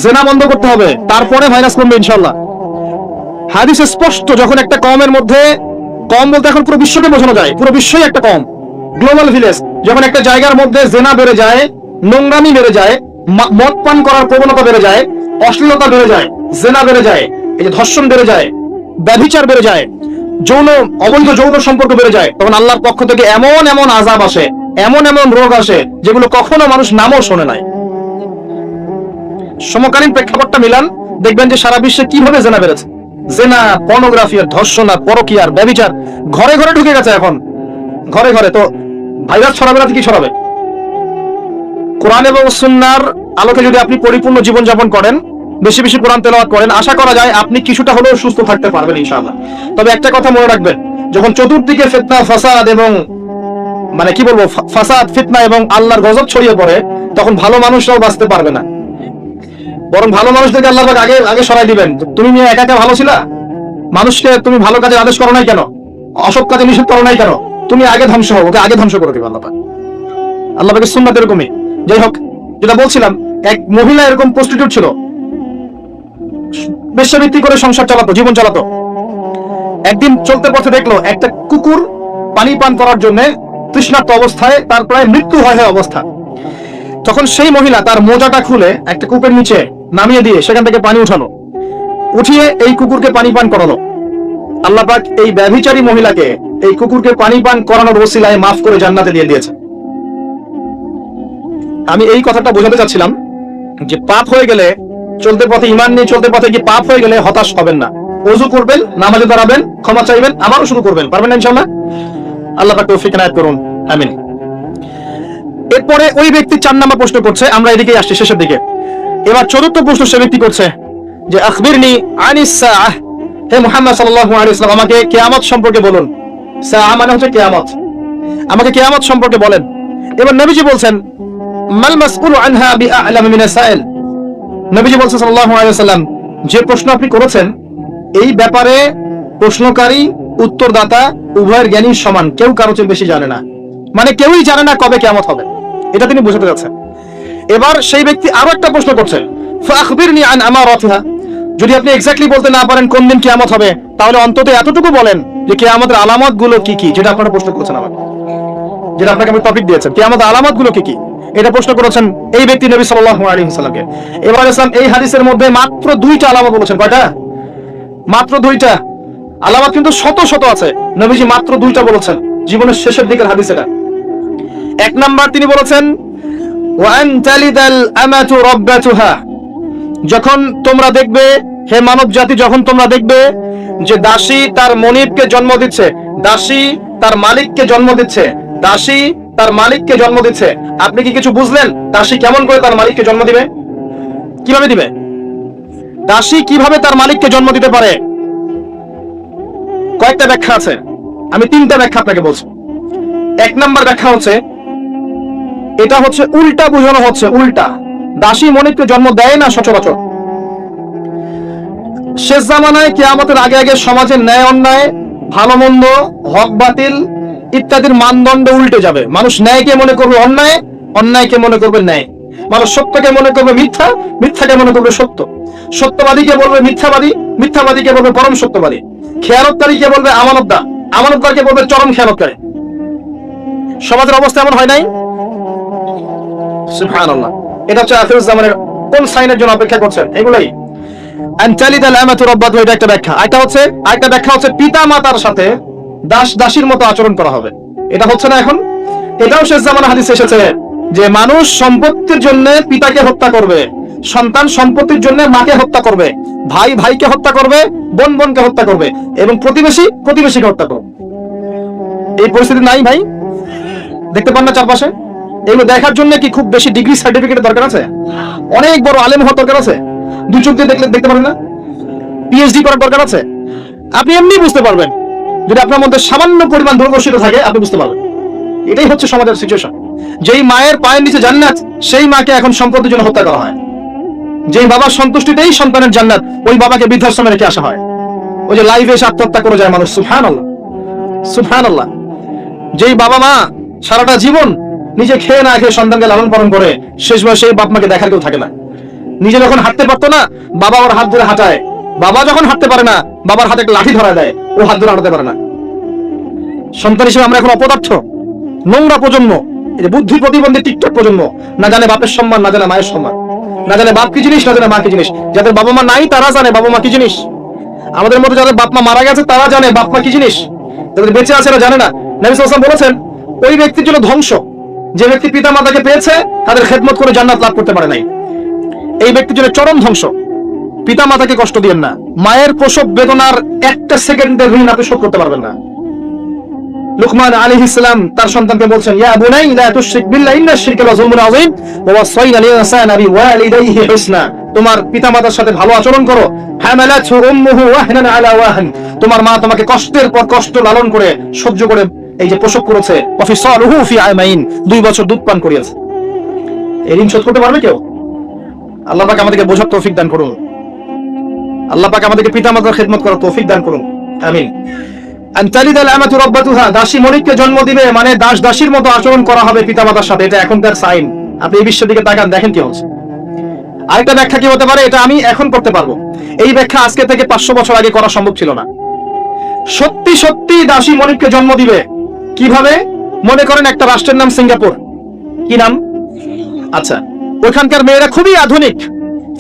জেনা বন্ধ করতে হবে, তারপরে ভাইরাস কমবে ইনশাআল্লাহ। হাদিসে স্পষ্ট, যখন একটা কমের মধ্যে, কম বলতে এখন পুরো বিশ্বকে বোঝানো যায়, পুরো বিশ্বই একটা কম, গ্লোবাল ভিলেজ। যখন একটা জায়গার মধ্যে জেনা বেড়ে যায়, নোংরামি বেড়ে যায়, মদ পান করার প্রবণতা বেড়ে যায়, অশ্লীলতা বেড়ে যায়, জেনা বেড়ে যায়, এই যে ধর্ষণ বেড়ে যায়, ব্যভিচার বেড়ে যায়, অবৈধ যৌন সম্পর্ক বেড়ে যায়, তখন আল্লাহর পক্ষ থেকে এমন এমন আযাব আসে, এমন এমন রোগ আসে যেগুলো কখনো মানুষ নামও শোনে নাই। সমকালীন প্রেক্ষাপটটা মিলান, দেখবেন যে সারা বিশ্বে কিভাবে জেনা বেড়েছে। জেনা, পর্নোগ্রাফি, আর ধর্ষণ, আর পরকীয়া, আর ব্যভিচার ঘরে ঘরে ঢুকে গেছে এখন, ঘরে ঘরে। তো ভাইরাস ছড়াবে না, কি ছড়াবে? কোরআন এবং সুন্নাহর আলোকে যদি আপনি পরিপূর্ণ জীবন যাপন করেন, বেশি বেশি কোরআন তেলাওয়াত করেন, আশা করা যায় আপনি কিছুটা হলেও সুস্থ থাকতে পারবেন ইনশাআল্লাহ। তবে একটা কথা মনে রাখবেন, যখন চতুর্দিকে ফিতনা, ফাসাদ এবং মানে কি বলবো, ফাসাদ, ফিতনা এবং আল্লাহর গজব ছড়িয়ে পড়ে, তখন ভালো মানুষরাও বাঁচতে পারবে না। বরং ভালো মানুষদেরকে আল্লাহ পাক আগে আগে সরাই দিবেন। তুমি নিয়ে একা একা ভালো ছিলা, মানুষকে তুমি ভালো কাজে আদেশ করো নাই কেন, অসৎ কাজে নিষেধ করো নাই কেন, তুমি আগে ধ্বংস হও, ওকে আগে ধ্বংস করে দিবে আল্লাহ পাক। আল্লাহ পাকের সুন্নাত এরকমই। যাই হোক, যেটা বলছিলাম, এক মহিলা এরকম প্রস্টিটিউট ছিল, বেশ্যাবৃত্তি করে সংসার চালাতো, জীবন চালাতো। একদিন চলতে পথে দেখলো একটা কুকুর পানি পান করার জন্য তৃষ্ণার্ত অবস্থায়, তার প্রায় মৃত্যু হয় অবস্থা। তখন সেই মহিলা তার মোজাটা খুলে একটা কূপের নিচে নামিয়ে দিয়ে সেখান থেকে পানি উঠালো, উঠিয়ে এই কুকুরকে পানি পান করালো। আল্লাহ পাক এই ব্যভিচারী মহিলাকে এই কুকুরকে পানি পান করানোর ওসিলায় মাফ করে জান্নাতে দিয়ে দিয়েছে। আমি এই কথাটা বোঝাতে চাচ্ছিলাম যে পাপ হয়ে গেলে চলতে পথে ঈমান নিয়ে চলতে পথে কি পাপ হয়ে গেলে হতাশ হবেন না। ওযু করবেন, নামাজে দাঁড়াবেন, ক্ষমা চাইবেন, আবারও শুরু করবেন। পারবেন না ইনশাআল্লাহ? আল্লাহ পাক তৌফিক এনায়েত করুন, আমিন। এরপরে ওই ব্যক্তি 4 নম্বর প্রশ্ন করছে, আমরা এদিকে আসছি শেষের দিকে। এবার চতুর্থ প্রশ্ন সে ব্যক্তি করছে যে আখবিরনি আনিস সাআহ, হে মুহাম্মদ সাল্লাল্লাহু আলাইহি ওয়াসাল্লাম আমাকে কিয়ামত সম্পর্কে বলুন। সাআহ মানে হচ্ছে কিয়ামত, আমাকে কিয়ামত সম্পর্কে বলেন। এবার নবীজি বলছেন মাল মাসউলু আনহা বিআ'লাম মিনাস সাইল, নবীজি বলছেন সাল্লাল্লাহু আলাইহি ওয়াসাল্লাম যে প্রশ্ন আপনি করেছেন এই ব্যাপারে প্রশ্নকারী উত্তরদাতা উভয়ের জ্ঞানী সমান, কেউ কারো চেয়ে বেশি জানে না, মানে কেউই জানে না কবে কিয়ামত হবে, এটা তিনি বোঝাতে যাচ্ছেন। এবার সেই ব্যক্তি আরো একটা প্রশ্ন করছেন ফাখবিরনি আন আমারাতিহা, যদি আপনি এক্স্যাক্টলি বলতে না পারেন কোন দিন কিয়ামত হবে, তাহলে অন্তত এতটুকু বলেন যে কিয়ামতের আলামত গুলো কি কি, যেটা আপনারা প্রশ্ন করেছেন আমাকে, যেটা আপনাকে আমি টপিক দিয়েছেন, কিয়ামতের আলামত গুলো কি কি, এটা প্রশ্ন করেছেন এই ব্যক্তি নবী সাল্লাল্লাহু আলাইহি ওয়াসাল্লামকে। এবার ইসলাম এই হাদিসের মধ্যে মাত্র 2টা আলামত বলেছেন। কয়টা? মাত্র 2টা আলামত, কিন্তু শত শত আছে, নবীজি মাত্র 2টা বলেছেন, জীবনের শেষের দিকের হাদিস এটা। 1 নাম্বার তিনি বলেছেন ওয়ান তালিদাল আমাতু রাব্বাতুহা, যখন তোমরা দেখবে হে মানব জাতি, যখন তোমরা দেখবে যে দাসী তার মনিবকে জন্ম দিচ্ছে, দাসী তার মালিককে জন্ম দিচ্ছে, দাসী তার মালিককে জন্ম দিচ্ছে, আপনি কি কিছু বুঝলেন দাসী কেমন করে তার মালিককে জন্ম দিবে? কিভাবে দিবে? দাসী কিভাবে তার মালিককে জন্ম দিতে পারে? কয়েকটা ব্যাখ্যা আছে, আমি 3টা ব্যাখ্যা আপনাকে বলছি। 1 নাম্বার ব্যাখ্যা হচ্ছে এটা হচ্ছে উল্টা বোঝানো হচ্ছে, উল্টা। দাসী মনিবকে জন্ম দেয় না সচরাচর। শেষ জামানায় কিয়ামতের আগে আগে সমাজের ন্যায় অন্যায়, ভালো মন্দ, হক বাতিল ইত্যাদির মানদণ্ড উল্টে যাবে। মানুষ ন্যায়কে মনে করবে অন্যায়, অন্যায়কে মনে করবে ন্যায়। মানুষ সত্যকে মনে করবে মিথ্যা, মিথ্যাকে মনে করবে সত্য। সত্যবাদীকে বলবে মিথ্যাবাদী, মিথ্যাবাদীকে বলবে পরম সত্যবাদী। খেয়ানতকারীকে বলবে আমানতদার, আমানতদারকে বলবে চরম খেয়ানতকারী। সমাজের অবস্থা এমন হয় নাই? সুবহানাল্লাহ। এটা হচ্ছে আখির জামানের কোন সাইনের জন্য অপেক্ষা করছেন? এগুলাই আনতালিদাল আমাতু রাব্বাতুহা, এটা একটা ব্যাখ্যা। আরেকটা ব্যাখ্যা হচ্ছে পিতা মাতার সাথে দাস দাসীর মতো আচরণ করা হবে। এটা হচ্ছে না এখন? এটাও শেষ জামানা হাদিসে এসেছে যে মানুষ সম্পত্তির জন্য পিতাকে হত্যা করবে, সন্তান সম্পত্তির জন্য মাকে হত্যা করবে, ভাই ভাইকে হত্যা করবে, বোন বোনকে হত্যা করবে, এবং প্রতিবেশী প্রতিবেশীকে হত্যা করবে। এই পরিস্থিতি নাই ভাই? দেখতে পান না চারপাশে? এগুলো দেখার জন্য কি খুব বেশি ডিগ্রি সার্টিফিকেটের দরকার আছে? অনেক বড় আলেম হওয়ার দরকার আছে? 2 চোখ দিয়ে দেখতে পারেন না? পিএইচডি করার দরকার আছে? আপনি এমনি বুঝতে পারবেন, যদি আপনার মধ্যে সামান্য পরিমাণ দূরদর্শিতা থাকে আপনি বুঝতে পারবেন। এটাই হচ্ছে সমাজের সিচুয়েশন। যেই মায়ের পায়ের নিচে জান্নাত, সেই মাকে এখন সম্পত্তির জন্য হত্যা করা হয়। যেই বাবার সন্তুষ্টিতেই সন্তানের জান্নাত, ওই বাবাকে বৃদ্ধাশ্রমে রেখে আসা হয়। ওই যে লাইভে এসে আত্মহত্যা করে যায় মানুষ। সুবহানাল্লাহ, সুবহানাল্লাহ। যেই বাবা মা সারাটা জীবন নিজে খেয়ে না খেয়ে সন্তানকে লালন পালন করে, শেষ বয়সে সেই বাপ মাকে দেখার কেউ থাকে না। নিজে যখন হাঁটতে পারতো না, বাবা ওর হাত ধরে হাঁটায়। বাবা যখন হাঁটতে পারে না, বাবার হাতে একটা লাঠি ধরা দেয়, ও হাত ধরে হাঁটতে পারে না। সন্তান হিসেবে আমরা এখন অপদার্থ, নোংরা প্রজন্ম, এই যে বুদ্ধি প্রতিবন্ধী টিকটক প্রজন্ম, না জানে বাপের সম্মান, না জানে মায়ের সম্মান, না জানে বাপ কি জিনিস, না জানে মা কি জিনিস। যাদের বাবা মা নাই তারা জানে বাবা মা কি জিনিস। আমাদের মধ্যে যাদের বাপ মা মারা গেছে তারা জানে বাপ মা কি জিনিস, যাদের বেঁচে আছে এরা জানে না। নবী সাল্লাল্লাহু আলাইহি ওয়াসাল্লাম বলেছেন ওই ব্যক্তির জন্য ধ্বংস যে ব্যক্তি পিতা মাতাকে পেয়েছে তাদের খেদমত করে জান্নাত লাভ করতে পারে নাই। এই ব্যক্তির জন্য চরম ধ্বংস। পিতা মাতাকে কষ্ট দিবেন না। মায়ের প্রসব বেদনার 1টা সেকেন্ডের ঋণ আপনি শোধ করতে পারবেন না। লুকমান আলাইহিস সালাম তার সন্তানকে বলছেন ইয়া বুনাই লা তুশরিক বিল্লাহি ইন্নাশ শিরকা লাযুলমুন আযীম ওয়া ওয়াসাইনা লিল ইনসানা বিওয়ালিদাইহি হুসনা, তোমার পিতামাতার সাথে ভালো আচরণ করো। হামালাতহু উম্মুহু ওয়াহনান আলা ওয়াহন, তোমার মা তোমাকে কষ্টের পর কষ্ট লালন করে সহ্য করে এই যে প্রসব করেছে। ওয়া ফিসালুহু ফি আমাইন, 2 বছর দুধ পান করিয়েছে। এই ঋণ শোধ করতে পারবে কেউ? আল্লাহ পাক আমাদেরকে বোঝার তৌফিক দান করুন। আল্লাহ পাক আমাদেরকে পিতামাতার খেদমত করার তৌফিক দান করুন, আমিন। আনতালিদাল আমাতু রাব্বাতুহা, দাসী মনিবকে জন্ম দিবে মানে দাস দাসীর মতো আচরণ করা হবে পিতামাতার সাথে। এটা এখনকার সাইন। আপনি এই বিশ্বের দিকে তাকান, দেখেন কি হচ্ছে। আরেকটা ব্যাখ্যা কি হতে পারে, এটা আমি এখন করতে পারবো। এই ব্যাখ্যা আজকে থেকে 500 বছর আগে করা সম্ভব ছিল না। সত্যি সত্যি দাসী মনিবকে জন্ম দিবে। কিভাবে? মনে করেন একটা রাষ্ট্রের নাম সিঙ্গাপুর। কি নাম? আচ্ছা, ওখানকার মেয়েরা খুবই আধুনিক,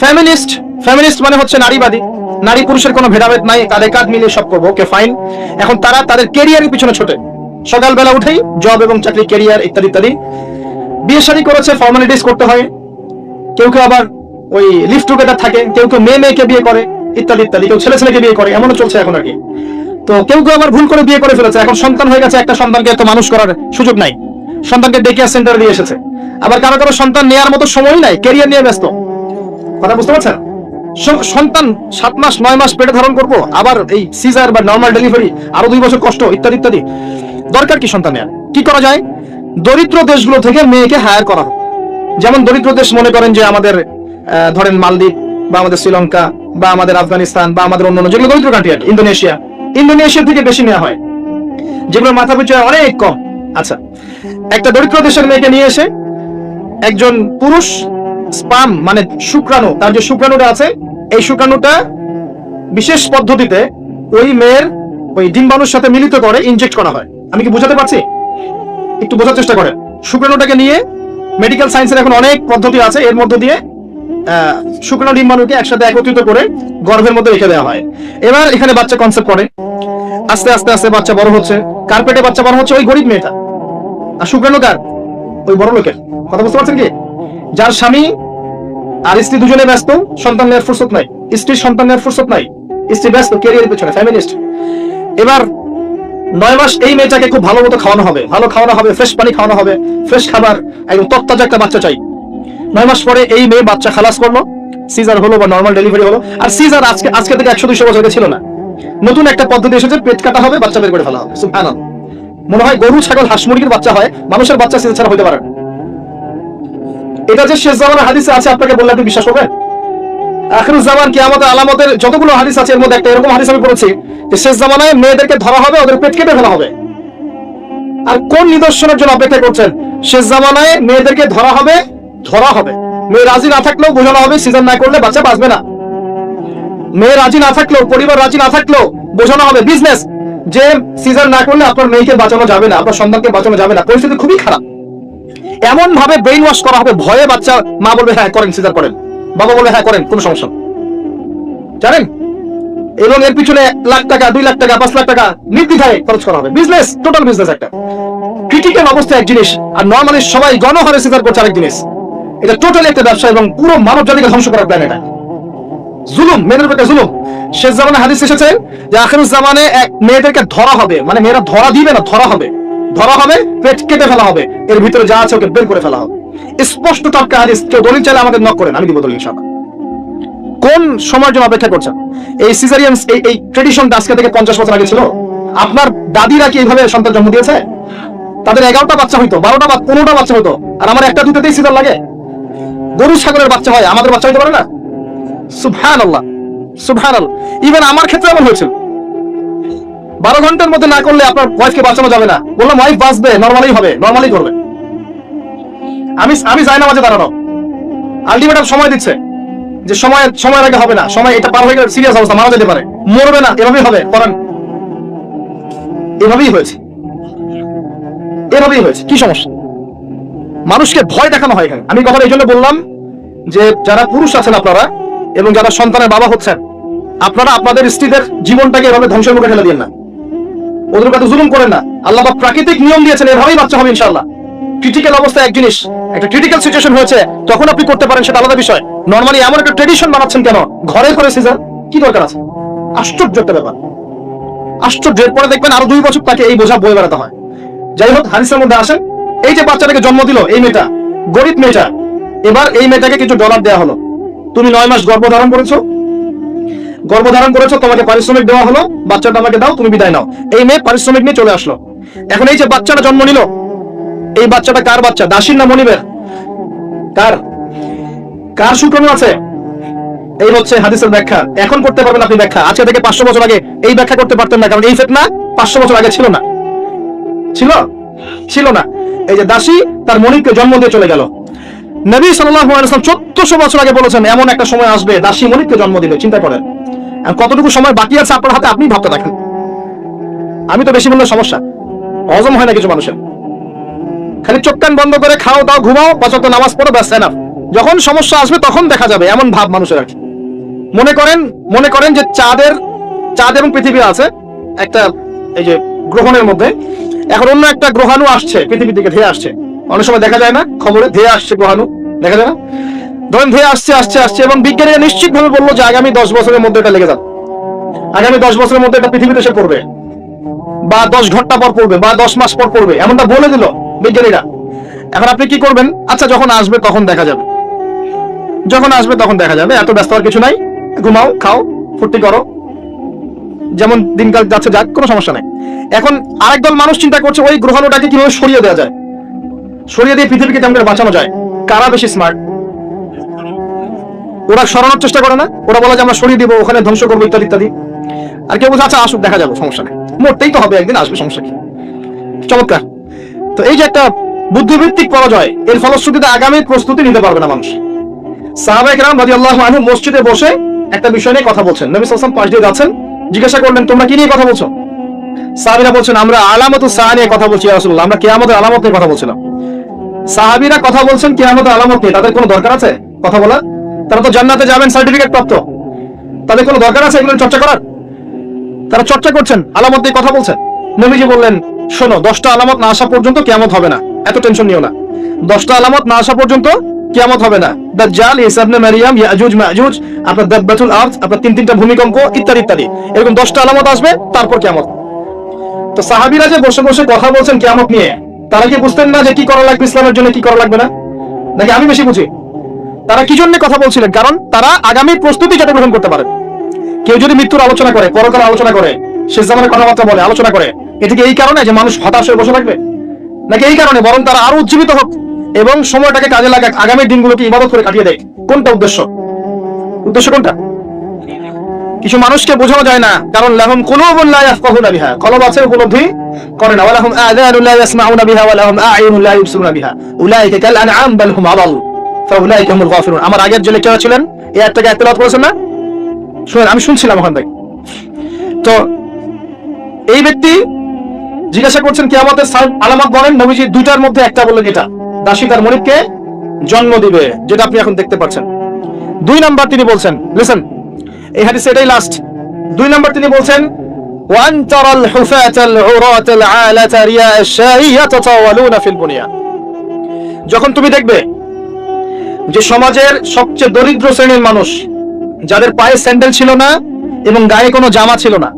ফেমিনিস্ট। ফেমিনিস্ট মানে হচ্ছে নারীবাদী, নারী পুরুষের কোনো ভেদাভেদ নাই, কাঁধে কাঁধ মিলিয়ে সব করবো, ওকে ফাইন। এখন তারা তাদের ক্যারিয়ারের পিছনে ছোটে, সকালবেলা উঠেই জব এবং চাকরি, ক্যারিয়ার ইত্যাদি ইত্যাদি। বিয়ে শাদী করেছে, ফর্মালিটিস করতে হয়। কেউ কেউ আবার ওই লিভ টুগেদার থাকে, কেউ কেউ মেয়ে মেয়েকে বিয়ে করে ইত্যাদি ইত্যাদি, কেউ ছেলে ছেলেকে বিয়ে করে, এমনও চলছে এখন আর কি। তো কেউ কেউ আবার ভুল করে বিয়ে করে ফেলেছে, এখন সন্তান হয়ে গেছে, একটা সন্তানকে তো মানুষ করার সুযোগ নাই, সন্তানকে ডে কেয়ার সেন্টারে দিয়ে এসেছে। আবার কারো কারো সন্তান নেওয়ার মতো সময় নাই, ক্যারিয়ার নিয়ে ব্যস্ত। কথা বুঝতে পারছেন? সন্তান 7 মাস 9 মাস পেটে ধারণ করবো, আবার এই সিজার বা নর্মাল ডেলিভারি, আরো 2 বছর কষ্ট ইত্যাদি ইত্যাদি। দরকার কি সন্তান নেওয়ার? কি করা যায়? দরিদ্র দেশগুলো থেকে মেয়েকে হায়ার করা হোক। যেমন দরিদ্র দেশ মনে করেন যে আমাদের ধরেন মালদ্বীপ বা আমাদের শ্রীলঙ্কা বা আমাদের আফগানিস্তান বা আমাদের অন্যান্য যেগুলো দরিদ্র কান্ট্রি, ইন্দোনেশিয়া থেকে বেশি নেওয়া হয়, যেগুলো মাথা পিছু অনেক কম। আচ্ছা, একটা দরিদ্র দেশের মেয়েকে নিয়ে এসে একজন পুরুষ স্পাম মানে শুক্রাণু, তার যে শুক্রাণুটা আছে, এই শুক্রাণুটা বিশেষ পদ্ধতিতে ওই মেয়ের ওই ডিম্বাণুর সাথে মিলিত করে ইনজেক্ট করা হয়। আমি কি বোঝাতে পারছি? একটু বোঝার চেষ্টা করেন। শুক্রাণুটাকে নিয়ে মেডিকেল সায়েন্সের এখন অনেক পদ্ধতি আছে, এর মধ্য দিয়ে শুক্রাণু ডিম্বাণুকে একসাথে একত্রিত করে গর্ভের মধ্যে রেখে দেওয়া হয়। এবার এখানে বাচ্চা কনসেপ্ট করে, আস্তে আস্তে আস্তে বাচ্চা বড় হচ্ছে। কার পেটে বাচ্চা বড় হচ্ছে? ওই গরিব মেয়েটা। আর শুক্রাণু কার? ওই বড় লোকের। কথা বুঝতে পারছেন কি? যার স্বামী আর স্ত্রী দুজনে ব্যস্ত, সন্তান নেওয়ার ফুরসত নাই, স্ত্রীর সন্তান নেওয়ার ফুরসত নাই, স্ত্রী ব্যস্ত ক্যারিয়ারের পেছনে, ফ্যামিলিস্ট। এবার 9 মাস এই মেয়েটাকে খুব ভালো মতো খাওয়ানো হবে, ভালো খাওয়ানো হবে, ফ্রেশ পানি খাওয়ানো হবে, ফ্রেশ খাবার, একদম তত্তাজা একটা বাচ্চা চাই। 9 মাস পরে এই মেয়ে বাচ্চা খালাস করলো, সিজার হলো বা নর্মাল ডেলিভারি হলো। আর সিজার আজকে থেকে 100-200 বছর আগে ছিল না, নতুন একটা পদ্ধতি এসেছে, পেট কাটা হবে, বাচ্চা বের করে ফেলা হবে। সুবহানাল্লাহ। মনে হয় গরু ছাগল হাঁস মুরগির বাচ্চা হয়, মানুষের বাচ্চা সিজার ছাড়া হতে পারে। এটা যে শেষ জামানার হাদিসে আছে, আপনাকে বললে আপনি বিশ্বাস করবেন? আখিরুজ জামান কিয়ামতের আলামতের যতগুলো হাদিস আছে, এর মধ্যে একটা এরকম হাদিস আমি পড়েছি যে শেষ জামানায় মেয়েদেরকে ধরা হবে, ওদের পেট কেটে ফেলা হবে। আর কোন নিদর্শনের জন্য অপেক্ষা করছেন? শেষ জামানায় মেয়েদেরকে ধরা হবে, মেয়ে রাজি না থাকলেও বোঝানো হবে সিজার না করলে বাচ্চা বাঁচবে না। মেয়ে রাজি না থাকলেও, পরিবার রাজি না থাকলেও বোঝানো হবে বিজনেস, যে সিজার না করলে আপনার মেয়েকে বাঁচানো যাবে না, আপনার সন্তানকে বাঁচানো যাবে না, পরিস্থিতি খুবই খারাপ। এমন ভাবে ব্রেইন ওয়াশ করা হবে, ভয়ে বাচ্চা, মা বলবে হ্যাঁ করেন, সিজার করেন, বাবা বলবে হ্যাঁ করেন, কোনো সমস্যা জানেন। এবং এর পিছনে 1 লাখ টাকা, 2 লাখ টাকা, 5 লাখ টাকা নির্দ্বিধায় খরচ করা হবে। বিজনেস, টোটাল বিজনেস একটা। ক্রিটিক্যাল অবস্থা এক জিনিস, আর নরমালি সবাই গণহারে সিজার করছে আরেক জিনিস। এটা টোটালি একটা ব্যবসা এবং পুরো মানব জাতিকে ধ্বংস করার প্ল্যান এটা। জুলুম, মেয়েদের উপরে জুলুম। শেষ জামানে হাদিস এসেছে যে আখিরুজ জামানে মেয়েদেরকে ধরা হবে, মানে মেয়েরা ধরা দিবে না, ধরা হবে, পেট কেটে ফেলা হবে, এর ভিতরে যা আছে ওকে বের করে ফেলা হবে। স্পষ্ট টাটকা হাদিস, কেউ দলিল চাইলে আমাকে নক করেন, আমি দিব দলিল ইনশাআল্লাহ। কোন সময়ের জন্য অপেক্ষা করছেন? এই সিজারিয়ান এই ট্রেডিশনটা আজকে থেকে 50 বছর আগে ছিল। আপনার দাদিরা কি এইভাবে সন্তান জন্ম দিয়েছে? তাদের 11টা বাচ্চা হইতো, 12টা বা 15টা বাচ্চা হইতো, আর আমার একটা দুটোতেই সিজার লাগে। গরু ছাগলের বাচ্চা হয়, আমাদের বাচ্চা হইতে পারে না? সুবহানাল্লাহ, সুবহানাল্লাহ। ইভেন আমার ক্ষেত্রে এমন হয়েছিল। 12 ঘন্টার মধ্যে না করলে আপনার ওয়াইফকে বাঁচানো যাবে না। বললাম ওয়াইফ বাঁচবে, নরমালি হবে, নরমালি করবে। আমি যাই না মাঝে দাঁড়ানো, আলটিমেটাম সময় দিচ্ছে যে সময়ের আগে হবে না, সময় এটা পার হয়ে গেলে সিরিয়াস অবস্থা, মারা যেতে পারে, মরবে না, এভাবেই হবে, করেন। এভাবেই হয়েছে। কি সমস্যা? মানুষকে ভয় দেখানো হয় এখানে। আমি কথা এই জন্য বললাম যে যারা পুরুষ আছেন আপনারা, এবং যারা সন্তানের বাবা হচ্ছেন, আপনারা আপনাদের স্ত্রীদের জীবনটাকে এভাবে ধ্বংসের মুখে ঠেলে দিয়েন না, ওদের কাছে জুলুম করেন না। আল্লাহ পাক প্রাকৃতিক নিয়ম দিয়েছেন, এভাবেই বাচ্চা হবে ইনশাআল্লাহ। ক্রিটিক্যাল অবস্থা এক জিনিস, একটা ক্রিটিক্যাল সিচুয়েশন হয়েছে, তখন আপনি করতে পারেন, সেটা আলাদা বিষয়। নরমালি এমন একটা ট্রেডিশন বানাচ্ছেন কেন? ঘরে সিজার কি দরকার আছে? আশ্চর্য একটা ব্যাপার, আশ্চর্য। এরপরে দেখবেন আরো 2 বছর তাকে এই বোঝা বয়ে বেড়াতে হয়। যাই হোক, হাদিসের মধ্যে আসেন, এই যে বাচ্চাটাকে জন্ম দিল এই মেয়েটা, গরিব মেয়েটা, এবার এই মেয়েটাকে কিছু ডলার দেওয়া হলো। তুমি 9 মাস গর্ভধারণ করেছো, তোমাকে পারিশ্রমিক দেওয়া হলো, বাচ্চাটা আমাকে দাও, তুমি বিদায় নাও। এই মেয়ে পারিশ্রমিক নিয়ে চলে আসলো। এখন এই যে বাচ্চাটা জন্ম নিল, এই বাচ্চাটা কার বাচ্চা? দাসীর না মনিবের? কার শুক্রাণু আছে? এই হচ্ছে হাদিসের ব্যাখ্যা। এখন করতে পারবেন আপনি ব্যাখ্যা, আজকে থেকে 500 বছর আগে এই ব্যাখ্যা করতে পারতেন না, কারণ এই ফিতনা 500 বছর আগে ছিল না। এই যে দাসী তার মনিবকে জন্ম দিয়ে চলে গেল। নবী সাল্লাল্লাহু আলাইহি ওয়াসাল্লাম 1400 বছর আগে বলেছেন এমন একটা সময় আসবে দাসী মনিবকে জন্ম দিবে। চিন্তা করেন কতটুকু সময় বাকি আছে আপনার হাতে, আপনি ভাবতে থাকেন। আমি তো বেশি বললে সমস্যা, হজম হয় না কিছু মানুষের। খালি চোখ কান বন্ধ করে খাও দাও ঘুমাও, 5 ওয়াক্ত নামাজ পড়ো, ব্যাস এনাফ। যখন সমস্যা আসবে তখন দেখা যাবে, এমন ভাব মানুষের আর কি। মনে করেন যে চাঁদ এবং পৃথিবী আছে একটা এই যে গ্রহণের মধ্যে, এখন অন্য একটা গ্রহাণু আসছে পৃথিবীর দিকে, ধেয়ে আসছে। অনেক সময় দেখা যায় না খবরে, ধেয়ে আসছে গ্রহাণু, দেখা যায় না? ধরেন ধেয়ে আসছে আসছে আসছে, এবং বিজ্ঞানীরা নিশ্চিত ভাবে বললো যে আগামী 10 বছরের মধ্যে এটা লেগে যাবে, আগামী 10 বছরের মধ্যে এটা পৃথিবীতে এসে পড়বে, বা 10 ঘন্টা পর পড়বে, বা 10 মাস পর পড়বে, এমনটা বলে দিল বিজ্ঞানীরা। এখন আপনি কি করবেন? আচ্ছা যখন আসবে তখন দেখা যাবে, যখন আসবে তখন দেখা যাবে, এত ব্যস্ত হওয়ার কিছু নাই, ঘুমাও, খাও, ফুর্তি করো, যেমন দিনকাল যাচ্ছে যাক, কোনো সমস্যা নাই। এখন আরেক দল মানুষ চিন্তা করছে ওই গ্রহাণুটাকে কিভাবে সরিয়ে দেওয়া যায়, সরিয়ে দিয়ে পৃথিবীকে কেমন করে বাঁচানো যায়। কারা বেশি স্মার্ট? ওরা সরানোর চেষ্টা করে না, ওরা বলে যে আমরা সরিয়ে দিব, ওখানে ধ্বংস করবো, ইত্যাদি ইত্যাদি। আর কেউ বলছে আচ্ছা আসুক, দেখা যাবে, সমস্যা নেই, মরতেই তো হবে, একদিন আসবে, সমস্যা কি। চমৎকার। তো এই যে একটা বুদ্ধিভিত্তিক পরাজয়, এর ফলশ্রুতিতে আগামী প্রস্তুতি নিতে পারবে না মানুষ। সাহাবায়ে কেরাম রাদিয়াল্লাহু আনহুম মসজিদে বসে একটা বিষয় নিয়ে কথা বলছেন, নবী সাল্লাল্লাহু আলাইহি ওয়াসাল্লাম পাশ দিয়ে যাচ্ছেন, জিজ্ঞাসা করলেন তোমরা কি নিয়ে কথা বলছো? সাহাবীরা বলছেন আমরা আলামাতুস সাআ নিয়ে কথা বলছি ইয়া রাসূলুল্লাহ, আমরা কিয়ামতের আলামত নিয়ে কথা বলছিলাম। সাহাবীরা কথা বলছেন কিয়ামতের আলামত নিয়ে, তাদের কোনো দরকার আছে কথা বলা? তারা তো জান্নাতে যাবেন সার্টিফিকেট প্রাপ্ত, তাদের কোনো দরকার আছে এগুলো চর্চা করার? তারা চর্চা করছেন, আলামত নিয়ে কথা বলছেন। নবীজি বললেন শোনো, 10টা আলামত না আসা পর্যন্ত কিয়ামত হবে না, এত টেনশন নিও না। 10টা আলামত না আসা পর্যন্ত কিয়ামত হবে না। দাজ্জাল, ঈসা ইবনে মারইয়াম, ইয়াজুজ মাজুজ, আপনার দাব্বাতুল আরদ, আপনার তিনটা ভূমিকম্প, ইত্যাদি ইত্যাদি, এরকম 10টা আলামত আসবে, তারপর কিয়ামত। তো সাহাবীরা যে বসে বসে কথা বলছেন কিয়ামত নিয়ে, তারা কি বুঝতেন না যে কি করা লাগবে ইসলামের জন্য, কি করা লাগবে না? নাকি আমি বেশি বুঝি? তারা কি জন্য কথা বলছিলেন? কারণ তারা আগামী প্রস্তুতি যাতে গ্রহণ করতে পারে। কেউ যদি মৃত্যুর আলোচনা করে, পরকাল আলোচনা করে, শেষ জামানের কথাবার্তা বলে, আলোচনা করে, এটা কি এই কারণে যে মানুষ হতাশ হয়ে বসে থাকবে? নাকি এই কারণে বরং তারা আরো উজ্জীবিত হোক এবং সময়টাকে কাজে লাগাক, আগামী দিনগুলোকে ইবাদত করে কাটিয়ে দেয়? কোনটা উদ্দেশ্য? উদ্দেশ্য কোনটা? কিছু মানুষকে বোঝানো যায় না, কারণ লাহুম কুলুবুন লা ইয়াফকাহুনা বিহা, কলব আছে উপলব্ধি করে না, ওয়া লাহুম আযানুন লা ইয়াসমাউনা বিহা ওয়া লাহুম আ'য়ুনুন লা ইবসিরুনা বিহা উলাইকা কাল আনআম বাল হুম আদাল ফাউলাইকা হুমুল গাফিলুন। আমার আগের যে লেকচার ছিলেন এই আয়াতটাকে তেলাওয়াত করেছেন না? শুনেন, আমি শুনছিলাম ওখান থেকে। তো এই ব্যক্তি জিজ্ঞাসা করছেন কিয়ামতের আলামত বলেন, নবীজি দুইটার মধ্যে একটা বললেন, এটা দাসী তার মনিবকে জন্ম দিবে, যেটা আপনি এখন দেখতে পাচ্ছেন। 2 নাম্বার তিনি বলছেন, লিসেন, এই হাদিসে এটাই লাস্ট। 2 নাম্বার তিনি বলছেন ওয়ান তারাল হুফাতাল উরাতাল আলাতা রিয়া আশ-শাই ইয়াতাতাওয়ালুনা ফিল বুনিয়ান। যখন তুমি দেখবে যে সমাজের সবচেয়ে দরিদ্র শ্রেণীর মানুষ, যাদের পায়ে স্যান্ডেল ছিল না এবং গায়ে কোনো জামা ছিল না,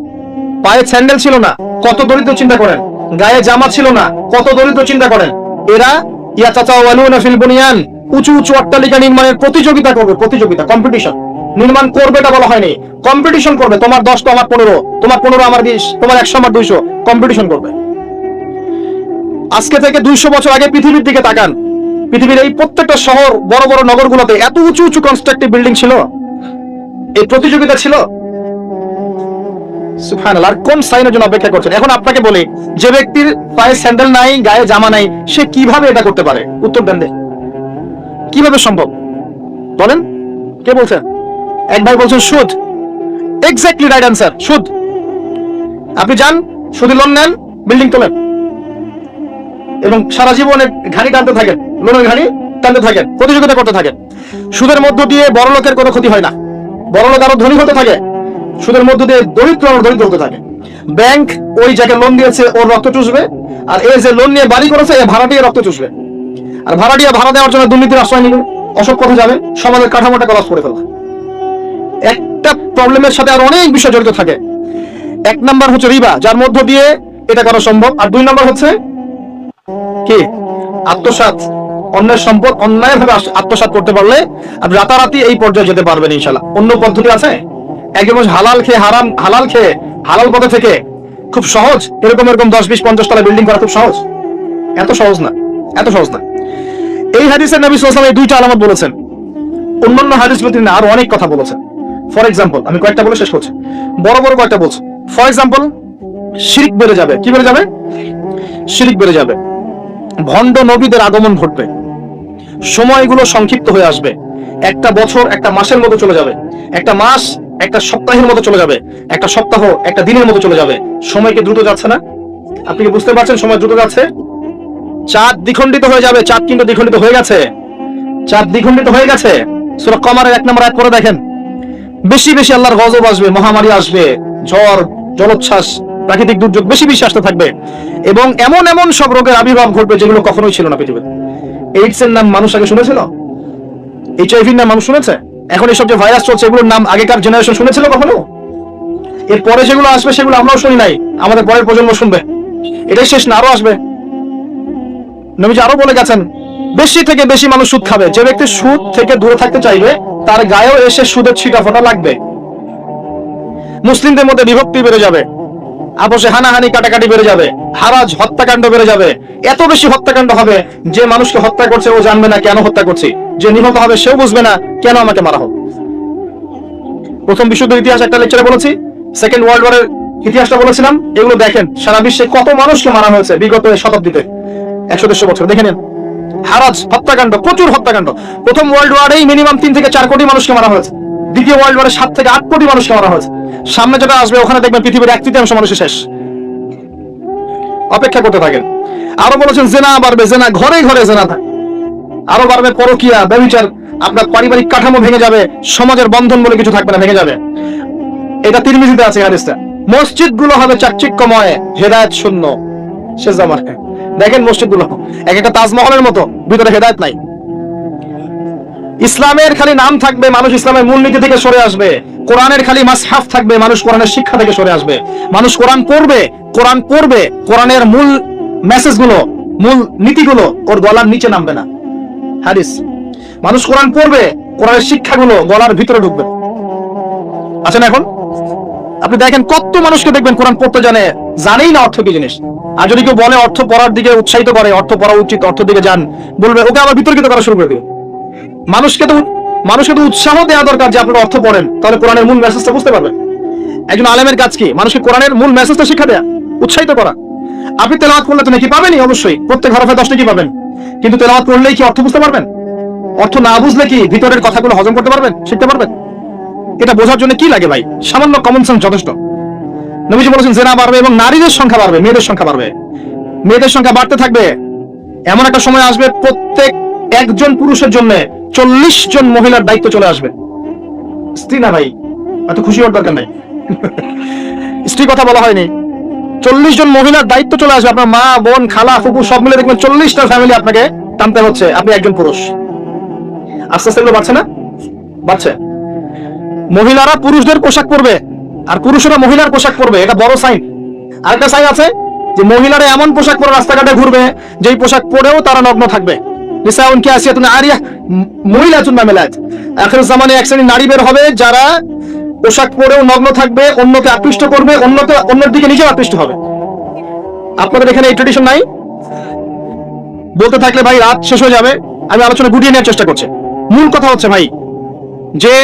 পায়ে স্যান্ডেল ছিল না, কত দরিদ্র চিন্তা করেন, গায়ে জামা ছিল না, কত দরিদ্র চিন্তা করেন, এরা ইয়াতাতাওয়ালুনা ফিল বুনিয়ান, উঁচু উঁচু অট্টালিকা নির্মাণের প্রতিযোগিতা করবে, প্রতিযোগিতা, কম্পিটিশন। নির্মাণ করবে এটা বলা হয়নি, কম্পিটিশন করবে, তোমার 10 তো আমার 15, তোমার 15 আমার 20, তোমার 100 আমার 200, কম্পিটিশন করবে। আজকে থেকে 200 বছর আগে পৃথিবীর দিকে তাকান, পৃথিবীর এই প্রত্যেকটা শহর, বড় বড় নগরগুলোতে এত উঁচু উঁচু কনস্ট্রাকটিভ বিল্ডিং ছিল, এই প্রতিযোগিতা ছিল। সুবহানাল্লাহ। আর কোন সাইনের জন্য অপেক্ষা করছেন? এখন আপনাকে বলি, যে ব্যক্তির পায়ে স্যান্ডেল নাই, গায়ে জামা নাই, সে কিভাবে এটা করতে পারে? উত্তর দেন, কিভাবে সম্ভব বলেন? কে বলছেন? এক ভাই বলছেন সুদ। এক্স্যাক্টলি রাইট অ্যান্সার, সুদ। আপনি যান, সুদি লোন নেন, বিল্ডিং তোলেন এবং সারা জীবনে ঘানি টানতে থাকেন, লোনের ঘানি টানতে থাকেন, প্রতিযোগিতা করতে থাকেন। সুদের মধ্য দিয়ে বড় লোকের কোনো ক্ষতি হয় না, বড় লোক আরো ধনী হতে থাকে, সুদের মধ্য দিয়ে দরিদ্র আরো দরিদ্র হতে থাকে। ব্যাংক ওই যাকে লোন দিয়েছে ওর রক্ত চুষবে, আর এই যে লোন নিয়ে বাড়ি করেছে এ ভাড়াটিয়া রক্ত চুষবে, আর ভাড়াটিয়া ভাড়া দেওয়ার জন্য দুর্নীতির আশ্রয় নিবে, অসৎ কথা যাবে, সমাজের কাঠামোটা কলাপস করে ফেলা। একটা প্রবলেমের সাথে আর অনেক বিষয় জড়িত থাকে। 1 নাম্বার হচ্ছে রিবা, যার মধ্য দিয়ে এটা করা সম্ভব। আর 2 নাম্বার হচ্ছে কি? আত্মসাৎ, অন্যের সম্পদ অন্যায়ভাবে আত্মসাৎ করতে পারলে আপনি রাতারাতি এই পর্যায়ে যেতে পারবেন ইনশাআল্লাহ। অন্য পদ্ধতি আছে? একদম হালাল খেয়ে হালাল খেয়ে হালাল পথে থেকে খুব সহজ এরকম 10, 20, 50 তলা বিল্ডিং করা খুব সহজ? এত সহজ না, এত সহজ না। এই হাদিসে নবী সাল্লাল্লাহু আলাইহি ওয়াসাল্লাম এই 2টা আলামত বলেছেন। অন্যান্য হাদিসগুলোতে তিনি আরো অনেক কথা বলেছেন। ফর এক্সাম্পল, আমি কয়েকটা বলে শেষ করছি, বড় বড় কয়েকটা বলছি। ফর এক্সাম্পল, শিরক বেড়ে যাবে। কি বেড়ে যাবে? শিরক বেড়ে যাবে। ভণ্ড নবীদের আগমন ঘটবে, সময়গুলো সংক্ষিপ্ত হয়ে আসবে, একটা বছর একটা মাসের মতো চলে যাবে, একটা মাস একটা সপ্তাহের মতো চলে যাবে, একটা সপ্তাহ একটা দিনের মতো চলে যাবে। সময় কি দ্রুত যাচ্ছে না? আপনি কি বুঝতে পারছেন সময় দ্রুত যাচ্ছে? চাঁদ দ্বিখণ্ডিত হয়ে যাবে, চাঁদ কিন্তু দ্বিখণ্ডিত হয়ে গেছে, চাঁদ দ্বিখণ্ডিত হয়ে গেছে। সূরা কমারের 1 নম্বর আয়াত পড়ে দেখেন। বেশি বেশি আল্লাহর গজব আসবে, মহামারী আসবে, ঝড়, জলোচ্ছ্বাস, প্রাকৃতিক দুর্যোগ বেশি বেশি আসতে থাকবে, এবং এমন এমন সব রোগের আবির্ভাব ঘটবে যেগুলো কখনোই ছিল না পৃথিবীতে। এইডস এর নাম মানুষ আগে শুনেছিল? HIV নাম মানুষ শুনেছে? এখন এইসব যে ভাইরাস চলছে এগুলোর নাম আগেকার জেনারেশন শুনেছিল কখনো? এরপরে যেগুলো আসবে সেগুলো আমরাও শুনি নাই, আমাদের পরের প্রজন্ম শুনবে। এটাই শেষ না, আরো আসবে। নবীজি আরো বলে গেছেন, বেশি থেকে বেশি মানুষ সুদ খাবে। যে ব্যক্তি সুদ থেকে দূরে থাকতে চাইবে তার গায়েও এসে সুদের ছিটা ফোঁটা লাগবে। মুসলিমদের মধ্যে বিভক্তি বেড়ে যাবে, আপোষে হানাহানি কাটাকাটি বেড়ে যাবে, হারাজ হত্যাকাণ্ড বেড়ে যাবে। এত বেশি হত্যাকাণ্ড হবে যে মানুষকে হত্যা করছে ও জানবে না কেন হত্যা করছে, যে নিহত হবে সেও বুঝবে না কেন আমাকে মারা হোক। প্রথম বিশ্বযুদ্ধের ইতিহাস একটা লেকচারে বলেছি, সেকেন্ড ওয়ার্ল্ড ওয়ারের ইতিহাসটা বলেছিলাম। এগুলো দেখেন, সারা বিশ্বে কত মানুষকে মারা হয়েছে বিগত শতাব্দীতে, 100-150 বছর দেখে নেন। হারাজ হত্যাকাণ্ড, প্রচুর হত্যাকাণ্ড। প্রথম ওয়ার্ল্ড ওয়ারেই মিনিমাম 3 থেকে 4 কোটি মানুষকে মারা হয়েছে। দ্বিতীয় ওয়ার্ল্ড ওয়ারে 7 থেকে 8 কোটি মানুষকে মারা হয়েছে। সামনে যেটা আসবে ওখানে দেখবেন পৃথিবীর 1/3 মানুষের শেষ। অপেক্ষা করতে থাকেন। আরো বলেছেন জেনা বাড়বে, জেনা ঘরে ঘরে জেনা থাকে। আরো বাড়বে পরকীয়া, ব্যভিচার। আপনার পারিবারিক কাঠামো ভেঙে যাবে, সমাজের বন্ধন বলে কিছু থাকবে না, ভেঙে যাবে। এটা তিরমিজিতে আছে হাদিসটা। মসজিদ গুলো হবে চাকচিক্যময়, হেদায়েত শূন্য শেষ জামানে। দেখেন মসজিদ গুলো এক একটা তাজমহলের মতো, ভিতরে হেদায়েত নাই। ইসলামের খালি নাম থাকবে, মানুষ ইসলামের মূলনীতি থেকে সরে আসবে। কোরআনের খালি মাসহাফ থাকবে, মানুষ কোরআনের শিক্ষা থেকে সরে আসবে। মানুষ কোরআন পড়বে, কোরআনের মূল মেসেজ গুলো, মূল নীতিগুলো ওর গলার নিচে নামবে না। হাদিস। মানুষ কোরআন পড়বে, কোরআনের শিক্ষাগুলো গলার ভিতরে ঢুকবে। আছেন এখন আপনি দেখেন কত মানুষকে দেখবেন কোরআন পড়তে জানেই না অর্থ কি জিনিস। আর যদি কেউ বলে অর্থ পড়ার দিকে উৎসাহিত করে, অর্থ পড়া উচিত, অর্থ দিকে যান, বলবে ওকে আবার বিতর্কিত করা শুরু করে দিবে। মানুষকে তো উৎসাহ দেওয়া দরকার যে আপনারা অর্থ পড়েন, তাহলে কোরআনের মূল মেসেজটা বুঝতে পারবেন। একজন আলেমের কাজ কি? মানুষকে কোরআনের মূল মেসেজটা শিক্ষা দেয়া, উৎসাহিত করা। আপনি তেলাওয়াত করলে তো নাকি পাবেনই, অবশ্যই প্রত্যেক হরফে 10 নাকি পাবেন। কিন্তু তেলাওয়াত করলেই কি অর্থ বুঝতে পারবেন? অর্থ না বুঝলে কি ভিতরের কথাগুলো হজম করতে পারবেন, শিখতে পারবেন? এটা বোঝার জন্য কি লাগে ভাই? সামান্য কমন সেন্স যথেষ্ট। নবীজি বলেছেন জেনা বাড়বে এবং নারীদের সংখ্যা বাড়বে, মেয়েদের সংখ্যা বাড়বে। মেয়েদের সংখ্যা বাড়তে থাকবে। এমন একটা সময় আসবে প্রত্যেক একজন পুরুষের জন্য 40 জন মহিলার দায়িত্ব চলে আসবে। স্ত্রী না ভাই, এত খুশি হওয়ার দরকার নাই। স্ত্রী কথা বলা হয়নি। 40 জন মহিলার দায়িত্ব চলে আসবে। আপনার মা, বোন, খালা, ফুপু সব মিলে দেখবেন 40টা ফ্যামিলি আপনাকে টানতে হচ্ছে, আপনি একজন পুরুষ। আস্তে আস্তে এগুলো বাড়ছে না? বাড়ছে। মহিলারা পুরুষদের পোশাক পরবে আর পুরুষেরা মহিলার পোশাক পরবে, এটা বড় সাইন। আরেকটা সাইন আছে যে মহিলারা এমন পোশাক পরে রাস্তাঘাটে ঘুরবে যেই পোশাক পরেও তারা নগ্ন থাকবে। নিসাউন কাসিয়াতুন আরিয়াহ মহিলাতুন মামিলাত। আখির জামানে এক শ্রেণীর নারী বের হবে যারা পোশাক পরেও নগ্ন থাকবে, অন্যকে আকৃষ্ট করবে, অন্যের দিকে নিজেও আকৃষ্ট হবে। আপনাদের এখানে এই ট্রেডিশন নাই? বলতে থাকলে ভাই রাত শেষ হয়ে যাবে, আমি আলোচনা গুটিয়ে নেওয়ার চেষ্টা করছি। মূল কথা হচ্ছে ভাই যে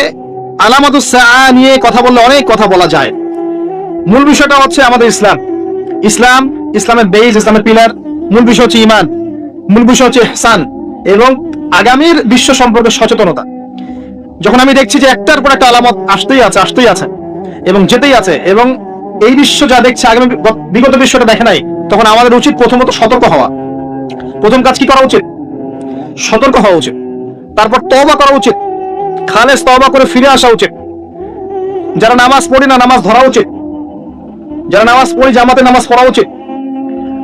আলামাতুস সাআ নিয়ে কথা বললে অনেক কথা বলা যায়। মূল বিষয়টা হচ্ছে আমাদের ইসলামের বেস, ইসলামের পিলার। মূল বিষয় হচ্ছে ঈমান, মূল বিষয় হচ্ছে ইহসান এবং আগামীর বিশ্ব সম্পর্কে সচেতনতা। যখন আমি দেখছি যে একটার পর একটা আলামত আসতেই আছে এবং যেতেই আছে, এবং এই বিশ্ব যা দেখছে আগামী বিগত বিশ্বটা দেখে নাই, তখন আমাদের উচিত প্রথমত সতর্ক হওয়া। প্রথম কাজ কি করা উচিত? সতর্ক হওয়া উচিত। তারপর তওবা করা উচিত, খালেস তওবা করে ফিরে আসা উচিত। যারা নামাজ পড়ি না, নামাজ ধরা উচিত। যারা নামাজ পড়ি, জামাতে নামাজ পড়া উচিত।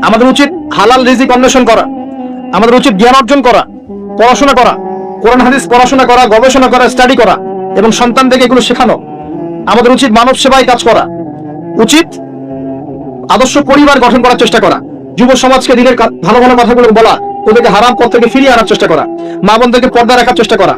আমাদের উচিত হালাল রিজিক অন্বেষণ করা। আমাদের উচিত জ্ঞান অর্জন করা, পড়াশোনা করা, কোরআন হাদিস পড়াশোনা করা, গবেষণা করা, স্টাডি করা এবং সন্তানদেরকে এগুলো শেখানো। আমাদের উচিত মানব সেবায় কাজ করা, উচিত আদর্শ পরিবার গঠন করার চেষ্টা করা, যুব সমাজকে দিনের ভালো ভালো কথাগুলো বলা, ওদেরকে হারাম পথ থেকে ফিরিয়ে আনার চেষ্টা করা, মা বোনদেরকে পর্দা রাখার চেষ্টা করা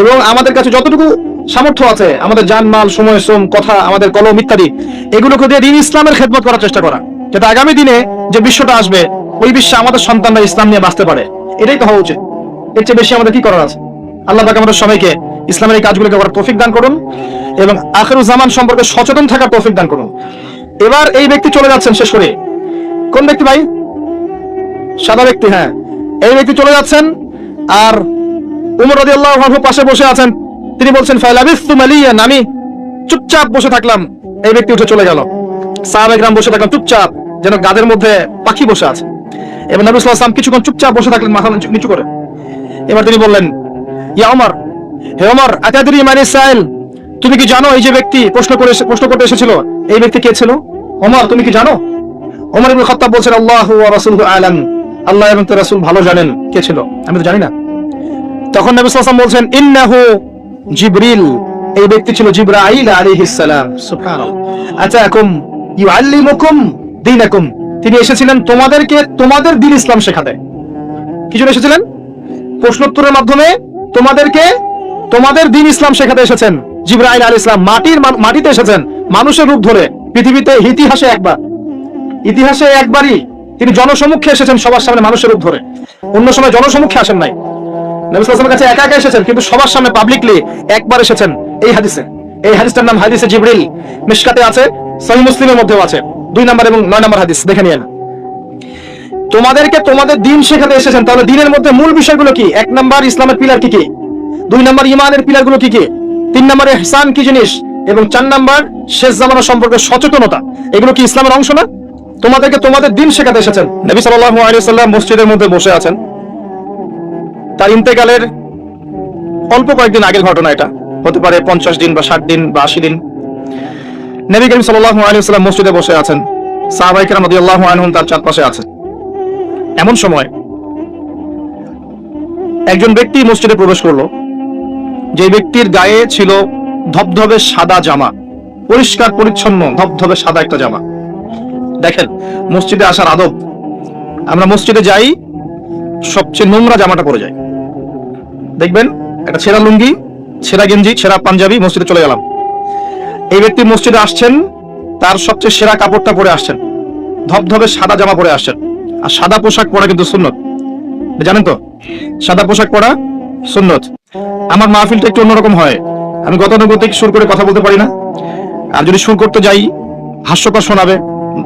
এবং আমাদের কাছে যতটুকু সামর্থ্য আছে আমাদের জানমাল, সময়, শ্রম, কথা, আমাদের কলম ইত্যাদি এগুলোকে দিয়ে দিন ইসলামের খেদমত করার চেষ্টা করা, যাতে আগামী দিনে যে বিশ্বটা আসবে ওই বিশ্বে আমাদের সন্তানরা ইসলাম নিয়ে বাঁচতে পারে। এটাই তো হওয়া উচিত। এর চেয়ে বেশি আমাদের কি করার আছে? আল্লাহ পাক আমাদের সবাইকে ইসলামের এই কাজগুলোকে করার তৌফিক দান করুন এবং আখিরুজ জামান সম্পর্কে সচেতন থাকার তৌফিক দান করুন। এবার এই ব্যক্তি চলে যাচ্ছেন শেষ করে। কোন ব্যক্তি ভাই? সাদা ব্যক্তি। হ্যাঁ, এই ব্যক্তি চলে যাচ্ছেন আর উমর রাদিয়াল্লাহু আনহু পাশে বসে আছেন। তিনি বলছেন ফালাবিস্তু মালিয়ান, আমি চুপচাপ বসে থাকলাম। এই ব্যক্তি উঠে চলে গেল। সাহাবায়ে কেরাম বসে থাকলাম চুপচাপ, যেন গাদের মধ্যে পাখি বসে আছে। এবং নবী সাল্লাল্লাহু আলাইহি ওয়াসাল্লাম কিছুক্ষণ চুপচাপ বসে থাকলেন, মাথা নিচু করে। এবার তিনি বললেন, ইয়া ওমর, হে ওমর, আতাদরি মান সাইল, তুমি কি জানো এই যে ব্যক্তি প্রশ্ন করতে এসেছিল, এই ব্যক্তি কে ছিল? ওমর, তুমি কি জানো? ওমর ইবনে খাত্তাব বলছেন, আল্লাহু ওয়া রাসূলুহু আ'লাম, আল্লাহ এবং তার রাসূল ভালো জানেন কে ছিল, আমি তো জানি না। তখন নবী সাল্লাল্লাহু আলাইহি ওয়াসাল্লাম বলছেন ইন্নাহু জিবরিল, এই ব্যক্তি ছিল জিবরাইল আলাইহিস সালাম। সুবহানাল্লাহ। আতাকুম ইউআল্লিমুকুম দীনাকুম, তিনি এসেছিলেন তোমাদেরকে তোমাদের দ্বীন ইসলাম শেখাতে। কি জন্য এসেছিলেন? প্রশ্নোত্তরের মাধ্যমে তোমাদেরকে তোমাদের দ্বীন ইসলাম শেখাতে এসেছেন। জিবরাইল আলাইহিস সালাম মাটিতে এসেছেন মানুষের রূপ ধরে। পৃথিবীতে ইতিহাসে একবারই তিনি জনসমক্ষে এসেছেন সবার সামনে মানুষের রূপ ধরে। অন্য সময় জনসমক্ষে আসেন নাই। নবী সাল্লাল্লাহু আলাইহি ওয়াসাল্লামের কাছে একা একা এসেছেন, কিন্তু সবার সামনে পাবলিকলি একবার এসেছেন। এই হাদিসটার নাম হাদিসে জিবরিল। মিশকাতে আছে, সহিহ মুসলিমের মধ্যেও আছে। 2 নম্বর এবং 9 নম্বর হাদিস দেখে নিন। তোমাদেরকে তোমাদের দ্বীন শেখাতে এসেছেন। তাহলে দ্বীনের মধ্যে মূল বিষয়গুলো কি? 1 নম্বর ইসলামের পিলার কি কি, 2 নম্বর ঈমানের পিলারগুলো কি কি, 3 নম্বর ইহসান কি জিনিস, এবং 4 নম্বর শেষ জামানা সম্পর্কে সচেতনতা। এগুলো কি ইসলামের অংশ না? তোমাদেরকে তোমাদের দ্বীন শেখাতে এসেছেন। নবী সাল্লাল্লাহু আলাইহি ওয়াসাল্লাম মসজিদের মধ্যে বসে আছেন। তার ইন্তেকালের অল্প কয়েকদিন আগের ঘটনা, এটা হতে পারে 50 দিন বা 60 দিন বা 80 দিন। নবী করিম সাল্লাল্লাহু আলাইহি ওয়াসাল্লাম মসজিদে বসে আছেন, সাহাবায়ে কেরাম রাদিয়াল্লাহু আনহুম তার চারপাশে আছেন। এমন সময় একজন ব্যক্তি মসজিদে প্রবেশ করলো, যে ব্যক্তির গায়ে ছিল ধবধবে সাদা জামা, পরিষ্কার পরিচ্ছন্ন ধবধবে সাদা একটা জামা। দেখেন মসজিদে আসার আদব, আমরা মসজিদে যাই সবচেয়ে নোংরা জামাটা পরে যাই। দেখবেন একটা ছেঁড়া লুঙ্গি, ছেঁড়া গেঞ্জি, ছেঁড়া পাঞ্জাবি, মসজিদে চলে গেলাম। এই ব্যক্তি মসজিদে আসছেন, তার সবচেয়ে সেরা কাপড়টা পরে আসছেন, ধবধবে সাদা জামা পরে আসছেন। আর সাদা পোশাক পরা কিন্তু সুন্নত, জানেন তো? সাদা পোশাক পরা সুন্নত। আমার মাহফিলটা একটু অন্যরকম হয়, আমি গতানুগতিক সুর করে কথা বলতে পারি না। আর যদি সুর করতে যাই হাস্যকর শোনাবে,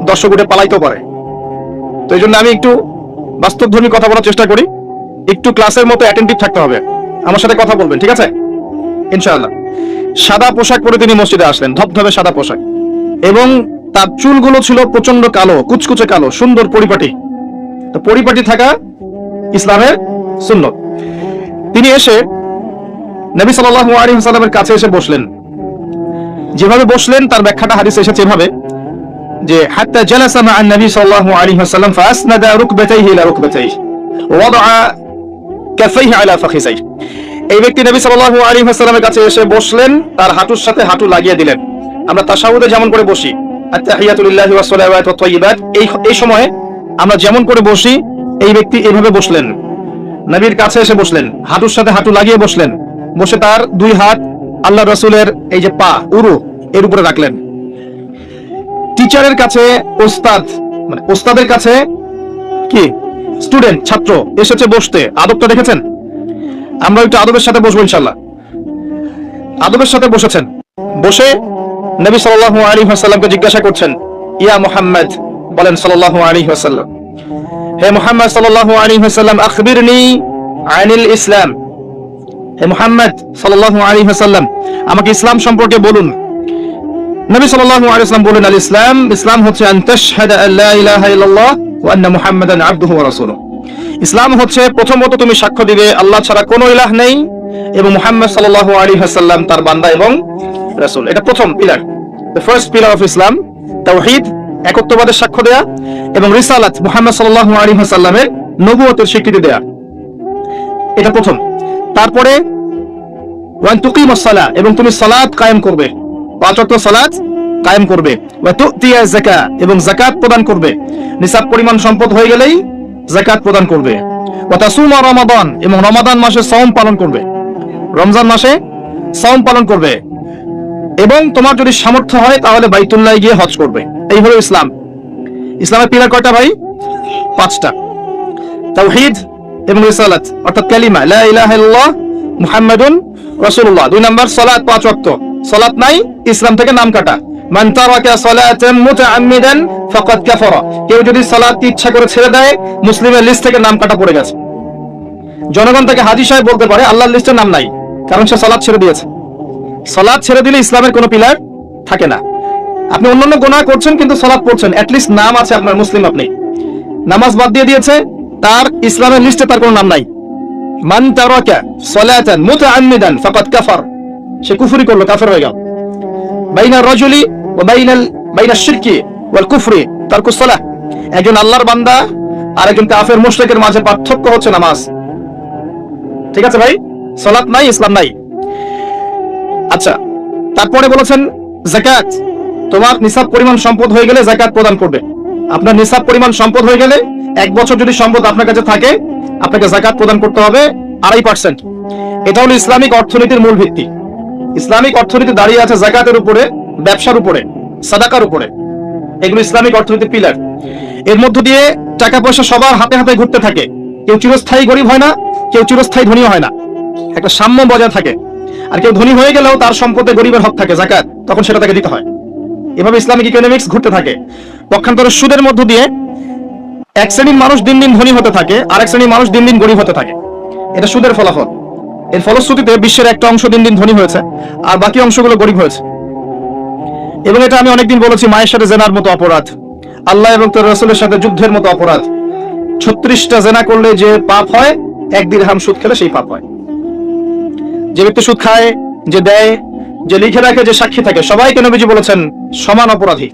দর্শক উঠে পালাইতেও পারে। তো এই জন্য আমি একটু বাস্তবধর্মী কথা বলার চেষ্টা করি। একটু ক্লাসের মতো অ্যাটেন্টিভ থাকতে হবে, আমার সাথে কথা বলবেন, ঠিক আছে ইনশাআল্লাহ। সাদা পোশাক পরে তিনি মসজিদে আসলেন, ধবধবে সাদা পোশাক, এবং তার চুলগুলো ছিল প্রচন্ড কালো, কুচকুচে কালো, সুন্দর পরিপাটি। তো পরিপাটি থাকা ইসলামের সুন্নত। তিনি এসে নবী সাল্লাল্লাহু আলাইহি ওয়াসাল্লামের কাছে এসে বসলেন। যেভাবে বসলেন তার ব্যাখ্যাটা হাদিসে এসেছে এভাবে, যে হাত্তা জালাসা মা নবী সাল্লাল্লাহু আলাইহি ওয়াসাল্লাম ফাসনাদা রুকবাতাইহি ইলা রুকবাতাইহি ওয়া ওয়াদা কাফাইহি আলা ফাখিজাইহি। এই ব্যক্তি নবী সাল্লাল্লাহু আলাইহি ওয়াসাল্লামের কাছে এসে বসলেন, তার হাঁটুর সাথে হাঁটু লাগিয়ে দিলেন। আমরা তাশাহুদে যেমন করে বসি, আত-তাহিয়াতু লিল্লাহি ওয়াস সালাওয়াতু ওয়াত তাইয়্যিবাত, এই সময়ে আমরা যেমন করে বসি, এই ব্যক্তি এইভাবে বসলেন, নবীর কাছে এসে বসলেন, হাঁটুর সাথে হাঁটু লাগিয়ে বসলেন। বসে তার 2 হাত আল্লাহ রাসূলের এই যে পা, উরু, এর উপরে রাখলেন। টিচারের কাছে ওস্তাদ, মানে ওস্তাদের কাছে কি স্টুডেন্ট, ছাত্র এসেছে বসতে, আদবটা দেখেছেন? আমরা একটু আদবের সাথে বসবো ইনশাআল্লাহ। আদবের সাথে বসেছেন, বসে নবী সাল্লাল্লাহু আলাইহি ওয়াসাল্লামকে জিজ্ঞাসা করছেন, ইয়া মুহাম্মদ, বলেন সাল্লাল্লাহু আলাইহি ওয়াসাল্লাম, হে মুহাম্মদ সাল্লাল্লাহু আলাইহি ওয়াসাল্লাম, আখবিরনি আনিল ইসলাম, হে মুহাম্মদ সাল্লাল্লাহু আলাইহি ওয়াসাল্লাম, আমাকে ইসলাম সম্পর্কে বলুন। নবী সাল্লাল্লাহু আলাইহি ওয়াসাল্লাম বলেন, আল ইসলাম, ইসলাম হচ্ছে আন তাশহাদা আল্লা ইলাহা ইল্লাল্লাহ ওয়া আন্না মুহাম্মাদান আবদুহু ওয়া রাসূলুহু। ইসলাম হচ্ছে প্রথমত তুমি সাক্ষ্য দিবে আল্লাহ ছাড়া কোনো ইলাহ নেই, এবং মুহাম্মদ সাল্লাল্লাহু আলাইহি ওয়াসাল্লাম তার বান্দা এবং রাসূল। এটা প্রথম pillar, the first pillar of Islam, তাওহীদ, একত্ববাদের সাক্ষ্য দেয়া, এবং রিসালাত, মুহাম্মদ সাল্লাল্লাহু আলাইহি ওয়াসাল্লামের নবুয়তের স্বীকৃতি দেয়া, এটা প্রথম। তারপরে ওয়া তুকিমাস সালাহ, এবং তুমি সালাত কায়েম করবে, 5 ওয়াক্ত সালাত কায়েম করবে। ওয়া তুতিয়া যাকাত, এবং যাকাত প্রদান করবে, নিসাব পরিমাণ সম্পদ হয়ে গেলেই যাকাত প্রদান করবে। ওয়া তাসুমা রমাদান, এবং রমাদান মাসে সাওম পালন করবে, রমজান মাসে সাওম পালন করবে, এবং তোমার যদি সামর্থ্য হয় তাহলে বাইতুল্লাহ গিয়ে হজ করবে। এই হলো ইসলাম। ইসলামের পিলার কয়টা ভাই? 5টা, তাওহীদ এবং রিসালাত, অর্থাৎ কালিমা লা ইলাহা ইল্লাল্লাহ মুহাম্মাদুন রাসূলুল্লাহ। 2 নাম্বার সালাত, 5 ওয়াক্ত। সালাত নাই, ইসলাম থেকে নাম কাটা। মান তারাকা সালাতান মুতাআম্মিদান ফাকাদ কাফারা, কেউ যদি সালাত ইচ্ছা করে ছেড়ে দেয়, মুসলিমের লিস্ট থেকে নাম কাটা পড়ে গেছে। জনগণ থেকে হাজী সাহেব বলতে পারে আল্লাহর লিস্টে নাম নাই, কারণ সে সালাত ছেড়ে দিয়েছে। সালাত ছেড়ে দিলে ইসলামের কোনো পিলার থাকে না। আপনি অন্যান্য গুনাহ করছেন কিন্তু সালাত পড়ছেন, এট লিস্ট নাম আছে আপনার, মুসলিম আপনি। নামাজ বাদ দিয়ে দিয়েছে, তার ইসলামের লিস্টে তার কোনো নাম নাই। মান তারাকা সালাতান মুতাআম্মিদান ফাকাদ কাফার, সে কুফরি করলো, কাফের হয়ে গেল। বাইনা রাজুলি ওয়া বাইনা শিরকি ওয়াল কুফরি তারকুস সালাহ, একজন আল্লাহর বান্দা আর একজন কাফের মুশরিকের মাঝে পার্থক্য হচ্ছে নামাজ। ঠিক আছে ভাই? সালাত নাই, ইসলাম নাই। আচ্ছা, তারপরে বলেছেন যাকাত, তোমার নিসাব পরিমাণ সম্পদ হয়ে গেলে যাকাত প্রদান করবে। আপনার নিসাব পরিমাণ সম্পদ হয়ে গেলে, 1 বছর যদি সম্পদ আপনার কাছে থাকে, আপনাকে যাকাত প্রদান করতে হবে 2.5%। এটা হলো ইসলামিক অর্থনীতির মূল ভিত্তি। ইসলামিক অর্থনীতি দাঁড়িয়ে আছে যাকাতের উপরে, ব্যবসার উপরে, সাদাকার উপরে। এগুলো ইসলামিক অর্থনীতির পিলার। এর মধ্য দিয়ে টাকা পয়সা সবার হাতে হাতে ঘুরতে থাকে। কেউ চিরস্থায়ী গরিব হয় না, কেউ চিরস্থায়ী ধনী হয় না, একটা সাম্য বজায় থাকে। আর কেউ ধনী হয়ে গেলেও তার সম্পদে গরিবের হক থাকে, যাকাত, তখন সেটা তাকে দিতে হয়। এভাবে ইসলামিক ইকোনমিক্স ঘুরতে থাকে। পক্ষান্তরে সুদের মধ্য দিয়ে এক শ্রেণীর মানুষ দিন দিন ধনী হতে থাকে, আরেক শ্রেণীর মানুষ দিন দিন গরিব হতে থাকে। এটা সুদের ফলাফল। এর ফলশ্রুতিতে বিশ্বের একটা অংশ দিন দিন ধনী হয়েছে, আর বাকি অংশগুলো গরিব হয়েছে। এবং এটা আমি অনেকদিন বলেছি, মায়ের সাথে জেনার মতো অপরাধ, আল্লাহ এবং তার রাসূলের সাথে যুদ্ধের মতো অপরাধ। 36টা জেনা করলে যে পাপ হয়, 1 দিরহাম সুদ খেলে সেই পাপ হয়। যে ব্যক্তি সুদ খায়, যে দেয়, যে লিখে রাখে, যে সাক্ষী থাকে, সবাইকে নবীজি বলেছেন সমান অপরাধী।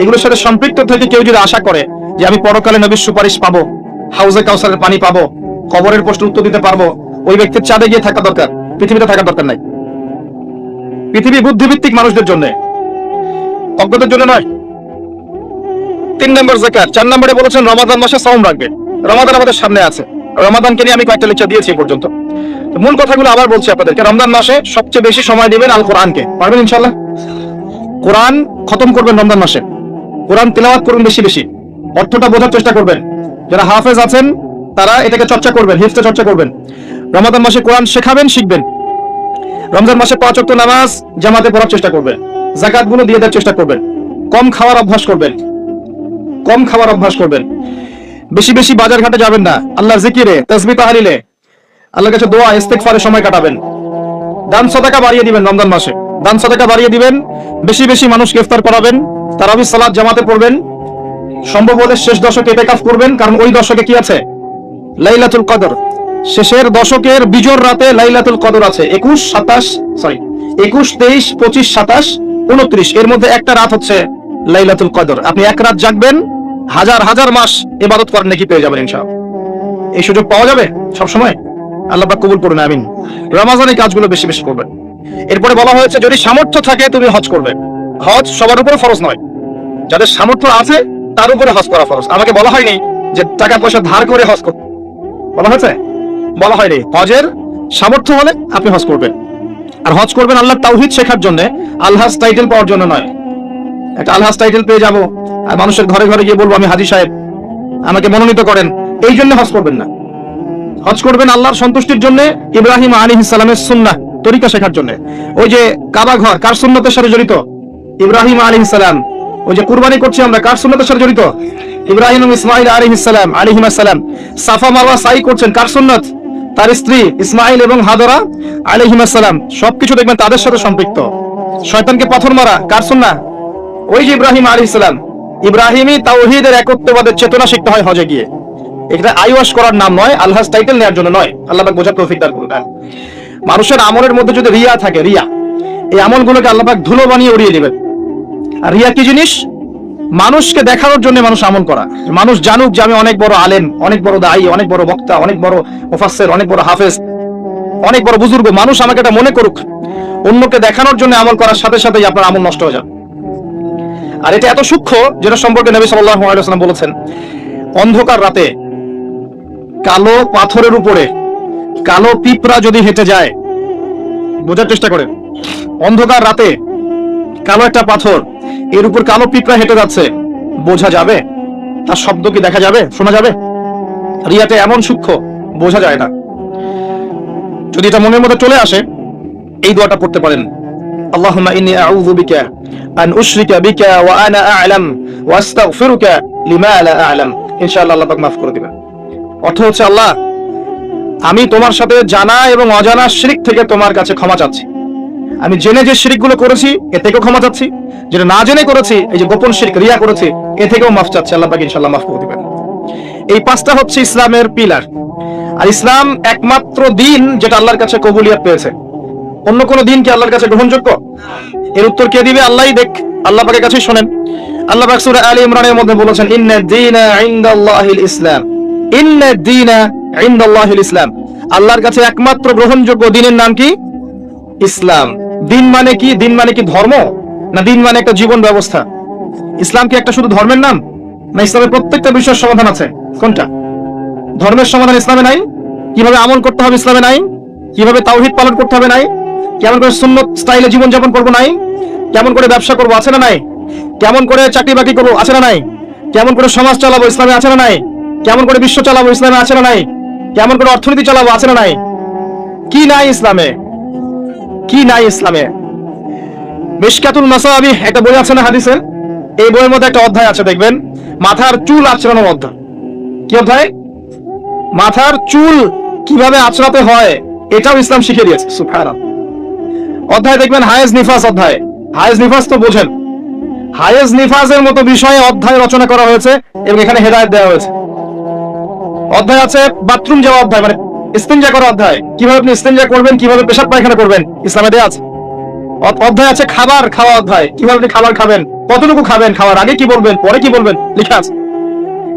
এগুলোর সাথে সম্পৃক্ত থেকে কেউ যদি আশা করে যে আমি পরকালে নবীর সুপারিশ পাবো, হাউজে কাউসারের পানি পাবো, কবরের প্রশ্ন উত্তর দিতে পারবো, ওই ব্যক্তির চাঁদে গিয়ে থাকা দরকার, পৃথিবীতে থাকার দরকার নাই। পৃথিবী বুদ্ধিভিত্তিক মানুষদের জন্য, অজ্ঞদের জন্য নয়। 3 নম্বর যাকাত। 4 নম্বরে বলেছেন রমাদান মাসে সাওম রাখবে। রমাদান আমাদের সামনে আছে, রমাদানকে নিয়ে আমি কয়েকটা লেকচার দিয়েছি এই পর্যন্ত। তো মূল কথাগুলো আবার বলছি আপনাদেরকে। রমজান মাসে সবচেয়ে বেশি সময় দিবেন আল কোরআনকে। পারবেন ইনশাআল্লাহ? কোরআন খতম করবেন রমজান মাসে, কোরআন তিলাওয়াত করুন বেশি বেশি, অর্থটা বোঝার চেষ্টা করবেন। যারা হাফেজ আছেন তারা এটাকে চর্চা করবেন, হিফজে চর্চা করবেন। রমাদান মাসে কোরআন শেখাবেন, শিখবেন। রমজান মাসে 5 ওয়াক্ত নামাজ জামাতে পড়ার চেষ্টা করবেন। যাকাত গুলো দিয়ে দেওয়ার চেষ্টা করবেন। কম খাওয়ার অভ্যাস করবেন, কম খাওয়ার অভ্যাস করবেন। বেশি বেশি বাজার ঘাটে যাবেন না, আল্লাহর জিকিরে, তাসবিহ তাহলিলে, আল্লাহর কাছে দোয়া ইস্তেগফারে সময় কাটাবেন। দান সাদাকা বাড়িয়ে দিবেন রমজান মাসে, দান সাদাকা বাড়িয়ে দিবেন। বেশি বেশি মানুষকে ইফতার করাবেন। তারাবির সালাত জামাতে পড়বেন। সম্ভব হলে শেষ দশকে ইতিকাফ করবেন, কারণ ওই দশকে কি আছে? লাইলাতুল কদর। শেষের দশকের বিজোর রাতে লাইলাতুল কদর আছে। 21, 23, 25, 27, 29 এর মধ্যে একটা রাত হচ্ছে লাইলাতুল কদর। আপনি এক রাত জাগবেন, হাজার হাজার মাস ইবাদত করেন নাকি পেয়ে যাবেন ইনশাআল্লাহ। এই সুযোগ পাওয়া যাবে সব সময়। আল্লাহ পাক কবুল করুন, আমিন। রমজানে কাজগুলো বেশি বেশি করবেন। এরপরে বলা হয়েছে যদি সামর্থ্য থাকে তুমি হজ করবে। হজ সবার উপরে ফরজ নয়, যাদের সামর্থ্য আছে তার উপরে হজ করা ফরজ। আমাকে বলা হয়নি যে টাকা পয়সা ধার করে হজ করতে, বলা হয়েছে? বলা হয়নি। হজের সামর্থ্য হলে আপনি হজ করবেন। আর হজ করবেন আল্লাহর তাওহীদ শেখার জন্য, আলহাজ টাইটেল পাওয়ার জন্য নয়। একটা আলহাজ টাইটেল পেয়ে যাব আর মানুষের ঘরে ঘরে গিয়ে বলবো আমি হাজী সাহেব, আমাকে মনোনীত করেন, এই জন্য হজ করবেন না। হজ করবেন আল্লাহর সন্তুষ্টির জন্য, ইব্রাহিম আলাইহিস সালামের সুন্নাহ তরিকা শেখার জন্য। ওই যে কাবা ঘর কার সুন্নতের সাথে জড়িত? ইব্রাহিম আলাইহিস সালাম। ওই যে কুরবানি করছি আমরা কার সুন্নতের সাথে জড়িত? ইব্রাহিম এবং ইসমাইল আলাইহিস সালাম। সাফা মারওয়া সাই করছেন কার সুন্নত? তার স্ত্রী ইসমাইল এবং হাজরা আলাইহিস সালাম। সবকিছু দেখবেন তাদের সাথে সম্পৃক্ত। শয়তানকে পাথর মারা কার সুন্নাহ? ওই যে ইব্রাহিম আলাইহিস সালাম। ইব্রাহিমী তাওহীদের একত্ববাদের চেতনা শিখতে হয় হজে গিয়ে। এটা আইওয়াশ করার নাম নয়, আলহাজ টাইটেল নেওয়ার জন্য নয়। আল্লাহ পাক বোঝার তৌফিক দান করুন। মানুষের আমলের মধ্যে যদি রিয়া থাকে, রিয়া, এই আমলগুলোকে আল্লাহ পাক ধুলো বানিয়ে উড়িয়ে দিবেন। আর রিয়া কি জিনিস? মানুষকে দেখানোর জন্য মানুষ আমল করা, মানুষ জানুক যে আমি অনেক বড় আলেম, অনেক বড় দায়ী, অনেক বড় বক্তা, অনেক বড় মুফাসসির, অনেক বড় হাফেজ, অনেক বড় বুজুর্গ। মানুষ আমাকে এটা মনে করুক। অন্যকে দেখানোর জন্য আমল করার সাথে সাথেই আপনার আমল নষ্ট হয়ে যাবে। আর এটা এত সূক্ষ্ম যেটা সম্পর্কে নবী সাল্লাল্লাহু আলাইহি ওয়াসাল্লাম বলেছেন, অন্ধকার রাতে কালো পাথরের উপরে কালো পিঁপড়া যদি হেঁটে যায়, বোঝার চেষ্টা করেন, অন্ধকার রাতে কালো একটা পাথর, এর উপর কালো পিঁপড়া হেঁটে যাচ্ছে, বোঝা যাবে? তার শব্দ কি দেখা যাবে, শোনা যাবে? রিয়াতে এমন সূক্ষ্ম, বোঝা যায় না। যদি এটা মনের মধ্যে চলে আসে, এই দোয়াটা পড়তে পারেন, আল্লাহুম্মা ইন্নী আউযু বিকা আন উশরিকা বিকা ওয়া আনা আ'লাম ওয়া আস্তাগফিরুকা লিমা লা আ'লাম। ইনশাআল্লাহ আল্লাহ পাক মাফ করে দিবেন। অর্থ হচ্ছে, আল্লাহ আমি তোমার সাথে জানা এবং অজানা শিরক থেকে তোমার কাছে ক্ষমা চাচ্ছি। আমি জেনে যে শিরকগুলো করেছি এ থেকেও ক্ষমা চাচ্ছি, যেটা না জেনে করেছি, এই যে গোপন শিরক রিয়া করেছি, এ থেকেও মাফ চাচ্ছি। আল্লাহ পাক ইনশাআল্লাহ মাফ করে দিবেন। এই 5টা হচ্ছে ইসলামের পিলার। আর ইসলাম একমাত্র দিন যেটা আল্লাহর কাছে কবুলিয়ত পেয়েছে। অন্য কোন দিন কি আল্লাহর কাছে গ্রহণযোগ্য? এর উত্তর কে দিবে? আল্লাহই দেখ, আল্লাহ পাকের কাছেই শুনেন। আল্লাহ পাক সূরা আলী ইমরানের মধ্যে বলেছেন, ইন্না দীনা ইনদাল্লাহিল ইসলাম। ইন্না দীনা ইনদাল্লাহিল ইসলাম, আল্লাহর কাছে একমাত্র গ্রহণযোগ্য দ্বীনের নাম কি? ইসলাম। দিন মানে কি? দিন মানে কি ধর্ম, না দিন মানে একটা জীবন ব্যবস্থা? ইসলাম কি একটা শুধু ধর্মের নাম, না ইসলামের প্রত্যেকটা বিষয়ের সমাধান আছে? কোনটা? ধর্মের সমাধান ইসলামে নাই? কিভাবে আমল করতে হবে ইসলামে নাই? কিভাবে তাওহীদ পালন করতে হবে নাই? কেমন করে সুন্নত স্টাইলে জীবন যাপন করবো নাই? কেমন করে ব্যবসা করবো আছে না নাই? কেমন করে চাকরি বাকরি করবো আছে না নাই? কেমন করে সমাজ চালাবো ইসলামে আছে না নাই? কেমন করে বিশ্ব চালাবো ইসলামে আছে না নাই? কেমন করে অর্থনীতি চালাবো আছে না নাই? কি নাই ইসলামে? কি নাই ইসলামে? মিশকাতুল মাসাবিহ একটা বই আছে না হাদিসের, এই বইয়ের মধ্যে একটা অধ্যায় আছে, দেখবেন মাথার চুল আঁচড়ানোর অধ্যায়। কি অধ্যায়? মাথার চুল কিভাবে আঁচড়াতে হয় এটাও ইসলাম শিখিয়ে দিয়েছে। সুবহানাল্লাহ। অধ্যায় দেখবেন হায়েজ নিফাস অধ্যায়। হায়েজ নিফাস তো বোঝেন, হায়েজ নিফাসের মতো বিষয়ে অধ্যায় রচনা করা হয়েছে এবং এখানে হেদায়েত দেওয়া হয়েছে। অধ্যায় আছে বাথরুম যাওয়া অধ্যায়, মানে ইস্তিনজা করা অধ্যায়, কিভাবে আপনি ইস্তিনজা করবেন, কিভাবে পেশাব পায়খানা করবেন ইসলামে দেওয়া আছে। অধ্যায় আছে খাবার খাওয়া অধ্যায়, কিভাবে আপনি খাবার খাবেন, কতটুকু খাবেন, খাওয়ার আগে কি বলবেন, পরে কি বলবেন, লেখা আছে।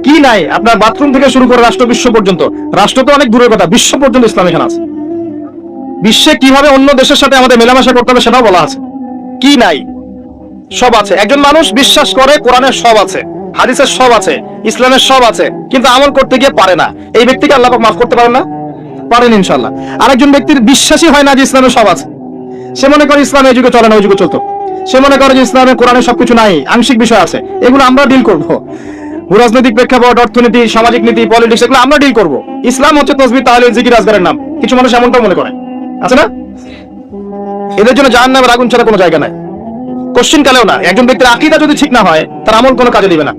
কি নাই? আপনার বাথরুম থেকে শুরু করে রাষ্ট্র বিশ্ব পর্যন্ত, রাষ্ট্র তো অনেক দূরের কথা, বিশ্ব পর্যন্ত ইসলাম এখানে আছে। বিশ্বে কিভাবে অন্য দেশের সাথে আমাদের মেলামেশা করতে হবে সেটাও বলা আছে। কি নাই? সব আছে। একজন মানুষ বিশ্বাস করে কোরআনের সব আছে, হাদিসের সব আছে, ইসলামের সব আছে, কিন্তু আমল করতে গিয়ে পারে না, এই ব্যক্তিকে আল্লাহ পাক মাফ করতে পারেন না? পারেন ইনশাআল্লাহ। আরেকজন ব্যক্তির বিশ্বাসই হয় না যে ইসলামের সব আছে, সে মনে করে ইসলাম এই যুগে চলে না ওই যুগে চলতো, সে মনে করে যে ইসলামে কোরআনে সবকিছু নাই, আংশিক বিষয় আছে, এগুলো আমরা ডিল করবো। রাজনৈতিক প্রেক্ষাপট, অর্থনীতি, সামাজিক নীতি, পলিটিক্স, এগুলো আমরা ডিল করবো। ইসলাম হচ্ছে তাসবিহ, তাহলিল, জিকির, আজকারের নাম। কিছু মানুষ এমনটাও মনে করে, আছে না? এদের জন্য জাহান্নামের আগুন ছাড়া কোনো জায়গা নাই, কোশ্চিন কালেও না। একজন ব্যক্তির আকীদা যদি ঠিক না হয় তার আমল কোনো কাজে দিবে না।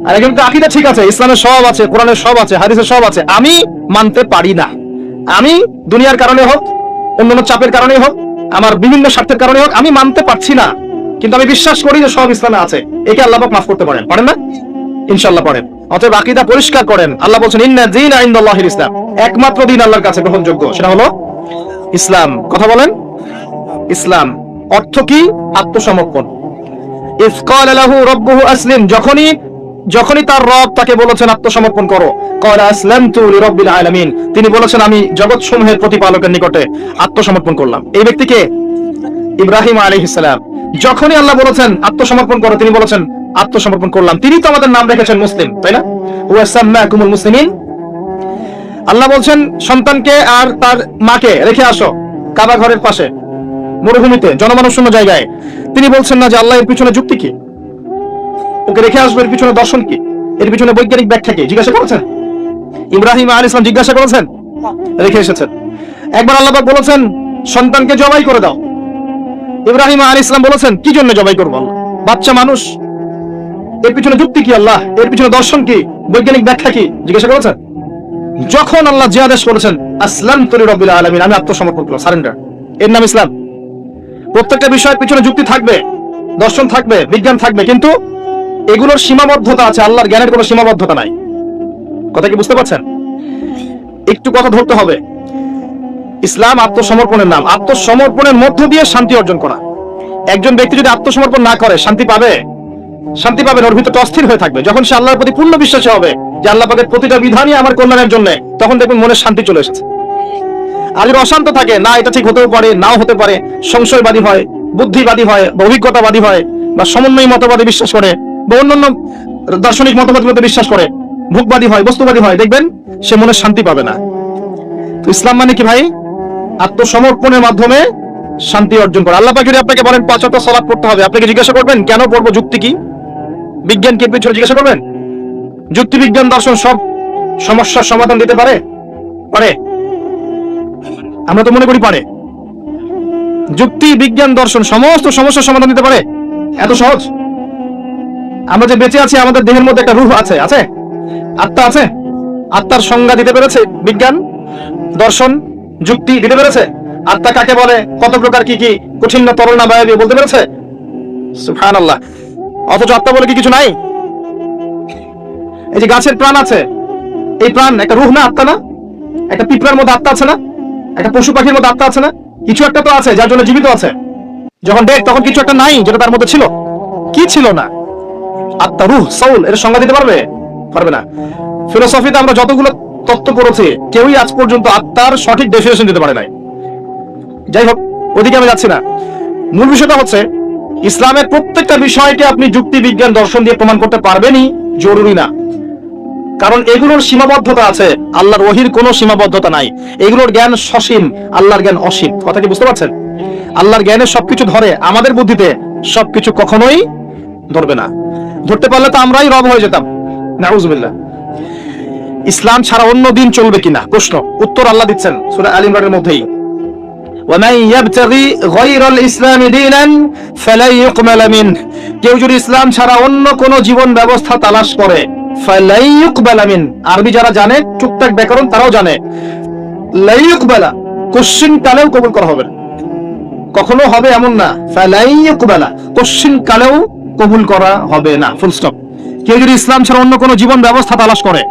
আর একজন আকীদা ঠিক আছে, ইসলামের সব আছে, কোরআনের সব আছে, হাদিসের সব আছে, আমি মানতে পারি না, আমি দুনিয়ার কারণে হোক, অন্যান্য চাপের কারণে হোক, আমার বিভিন্ন স্বার্থের কারণে হোক, আমি মানতে পারছি না, কিন্তু আমি বিশ্বাস করি যে সব ইসলামে আছে, একে আল্লাহ পাক মাফ করতে পারেন। পারেন না? ইনশাআল্লাহ পারেন। অতএব আকীদা পরিষ্কার করেন। আল্লাহ বলেছেন ইন্না দীনা ইনদাল্লাহিল ইসলাম, একমাত্র দিন আল্লাহর কাছে গ্রহণযোগ্য সেটা হলো ইসলাম। কথা বলেন। ইসলাম অর্থ কি? আত্মসমর্পণ। ইয ক্বালা লাহু রাব্বুহু আসলিম, যখনই তার রব তাকে বলেছেন আত্মসমর্পণ করো, ক্বালা আসলামতু লিরাব্বিল আলামিন, তিনি বলেছেন আমি জগৎ সমূহের প্রতিপালকের নিকটে আত্মসমর্পণ করলাম। এই ব্যক্তিকে ইব্রাহিম আলাইহিস সালাম। যখনই আল্লাহ বলেছেন আত্মসমর্পণ করো, তিনি বলেছেন আত্মসমর্পণ করলাম। তিনি তো আমাদের নাম রেখেছেন মুসলিম, তাই না? ওয়া সাম্মাকুমুল মুসলিমিন। আল্লাহ বলছেন সন্তানকে আর তার মাকে রেখে আসো কাবা ঘরের পাশে, মরুভূমিতে, জনমানব শূন্য জায়গায়। তিনি বলছেন না যে আল্লাহ এর পিছনে যুক্তি কি, ওকে রেখে আসবো, এর পিছনে দর্শন কি, এর পিছনে বৈজ্ঞানিক ব্যাখ্যা কি? জিজ্ঞাসা করেছেন? ইব্রাহিম আলাইহিস সালাম জিজ্ঞাসা করেছেন? রেখে এসেছেন। একবার আল্লাহ পাক বলেছেন সন্তানকে জবাই করে দাও, ইব্রাহিম আলাইহিস সালাম বলেছেন কি জন্য জবাই করব? আল্লাহ বাচ্চা মানুষ, এর পিছনে যুক্তি কি, আল্লাহ এর পিছনে দর্শন কি, বৈজ্ঞানিক ব্যাখ্যা কি? জিজ্ঞাসা করেছেন? যখন আল্লাহ যে আদেশ করেছেন আসলামতু লিরাব্বিল আলামিন, আমি আত্মসমর্পণ করলাম, সারেন্ডার, এর নাম ইসলাম। প্রত্যেকটা বিষয়ের পিছনে যুক্তি থাকবে, দর্শন থাকবে, বিজ্ঞান থাকবে, কিন্তু এগুলোর সীমাবদ্ধতা আছে, আল্লাহর জ্ঞানের কোনো সীমাবদ্ধতা নাই। কথা কি বুঝতে পারছেন? একটু কথা ধরতে হবে। ইসলাম আত্মসমর্পণের নাম। আত্মসমর্পণের মধ্য দিয়ে শান্তি অর্জন করা। একজন ব্যক্তি যদি আত্মসমর্পণ না করে শান্তি পাবে? শান্তি পাবে না, ওর ভিতরটা অস্থির হয়ে থাকবে। যখন সে আল্লাহর প্রতি পূর্ণ বিশ্বাসী হবে যে আল্লাহ পাকের প্রতিটা বিধানই আমার কল্যাণের জন্য, তখন দেখবেন মনে শান্তি চলে এসেছে। আর যদি অশান্ত থাকে, না এটা ঠিক হতেও পারে, নাও হতে পারে, সংশয়বাদী হয়, বুদ্ধিবাদী হয়, বা অভিজ্ঞতাবাদী হয়, বা সমন্বয়ী মতবাদে বিশ্বাস করে, বা অন্যান্য দার্শনিক মতবাদগুলোতে বিশ্বাস করে, ভোগবাদী হয়, বস্তুবাদী হয়, দেখবেন সে মনে শান্তি পাবে না। তো ইসলাম মানে কি ভাই? আত্মসমর্পণের মাধ্যমে শান্তি অর্জন করা। আল্লাহ পাক যদি আপনাকে বলেন 5 ওয়াক্ত সালাত পড়তে হবে, আপনাকে জিজ্ঞাসা করবেন কেন পড়বো, যুক্তি কি, বিজ্ঞান কি, পিছনে জিজ্ঞাসা করবেন? যুক্তি, বিজ্ঞান, দর্শন সব সমস্যার সমাধান দিতে পারে? পারে? আমরা তো মনে করি পারে। যুক্তি, বিজ্ঞান, দর্শন সমস্ত সমস্যার সমাধান দিতে পারে? এত সহজ? আমরা যে বেঁচে আছি, আমাদের দেহের মধ্যে একটা রূহ আছে, আছে আত্মা আছে। আত্মার সংজ্ঞা দিতে পেরেছে বিজ্ঞান, দর্শন, যুক্তি দিতে পেরেছে? আত্মা কাকে বলে, কত প্রকার, কি কি, কঠিন না তরল না বায়বীয় বলতে পেরেছে? সুবহানাল্লাহ। অথচ আত্মা বলে কি কিছু নাই? এই যে গাছের প্রাণ আছে, এই প্রাণ একটা রূহ না, আত্মা না? একটা পিঁপড়ার মধ্যে আত্মা আছে না? একটা পশু পাখির মধ্যে আত্মা আছে না? কিছু একটা তো আছে যার জন্য জীবিত আছে। যখন ডেড তখন কিছু একটা নাই যেটা তার মধ্যে ছিল। কি ছিল না? আত্মা, রূহ, সাউল, এর সংজ্ঞা দিতে পারবে? পারবে না। ফিলোসফিতে আমরা যতগুলো তত্ত্ব করেছি কেউই আজ পর্যন্ত আত্মার সঠিক ডেফিনেশন দিতে পারে নাই। যাই হোক, ওদিকে আমি যাচ্ছি না। মূল বিষয়টা হচ্ছে ইসলামের প্রত্যেকটা বিষয়কে আপনি যুক্তি, বিজ্ঞান, দর্শন দিয়ে প্রমাণ করতে পারবেনই জরুরি না, কারণ এগুলোর সীমাবদ্ধতা আছে। আল্লাহর ওহীর কোনো সীমাবদ্ধতা নাই। এগুলোর জ্ঞান সসীম, আল্লাহর জ্ঞান অসীম। কথা কি বুঝতে পারছেন? আল্লাহর জ্ঞানে সবকিছু ধরে, আমাদের বুদ্ধিতে সবকিছু কখনোই ধরবে না। ধরতে পারলে তো আমরাই রব হয়ে যেতাম। নাউজুবিল্লাহ। ইসলাম ছাড়া অন্য দিন চলবে কিনা প্রশ্ন, উত্তর আল্লাহ দিচ্ছেন সূরা আল ইমরানের মধ্যেই। وَمَن يَبْتَغِي غَيْرَ الْإِسْلَامِ دِينًا فَلَن يُقْبَلَ مِنْهُ, কেউ যদি ইসলাম ছাড়া অন্য কোন জীবন ব্যবস্থা তালাশ করে, فَلَن يُقْبَلَ مِنْهُ, আরবি যারা জানে টুকটাক ব্যাকরণ তারাও জানে, লা ইউকবালা, কোশ্চিন কালেও কবুল করা হবে না। কখনো হবে এমন না, ফালাই ইউকবালা, কোশ্চিন কালেও কবুল করা হবে না, ফুল স্টপ। কেউ যদি ইসলাম ছাড়া অন্য কোনো জীবন ব্যবস্থা তালাশ করে,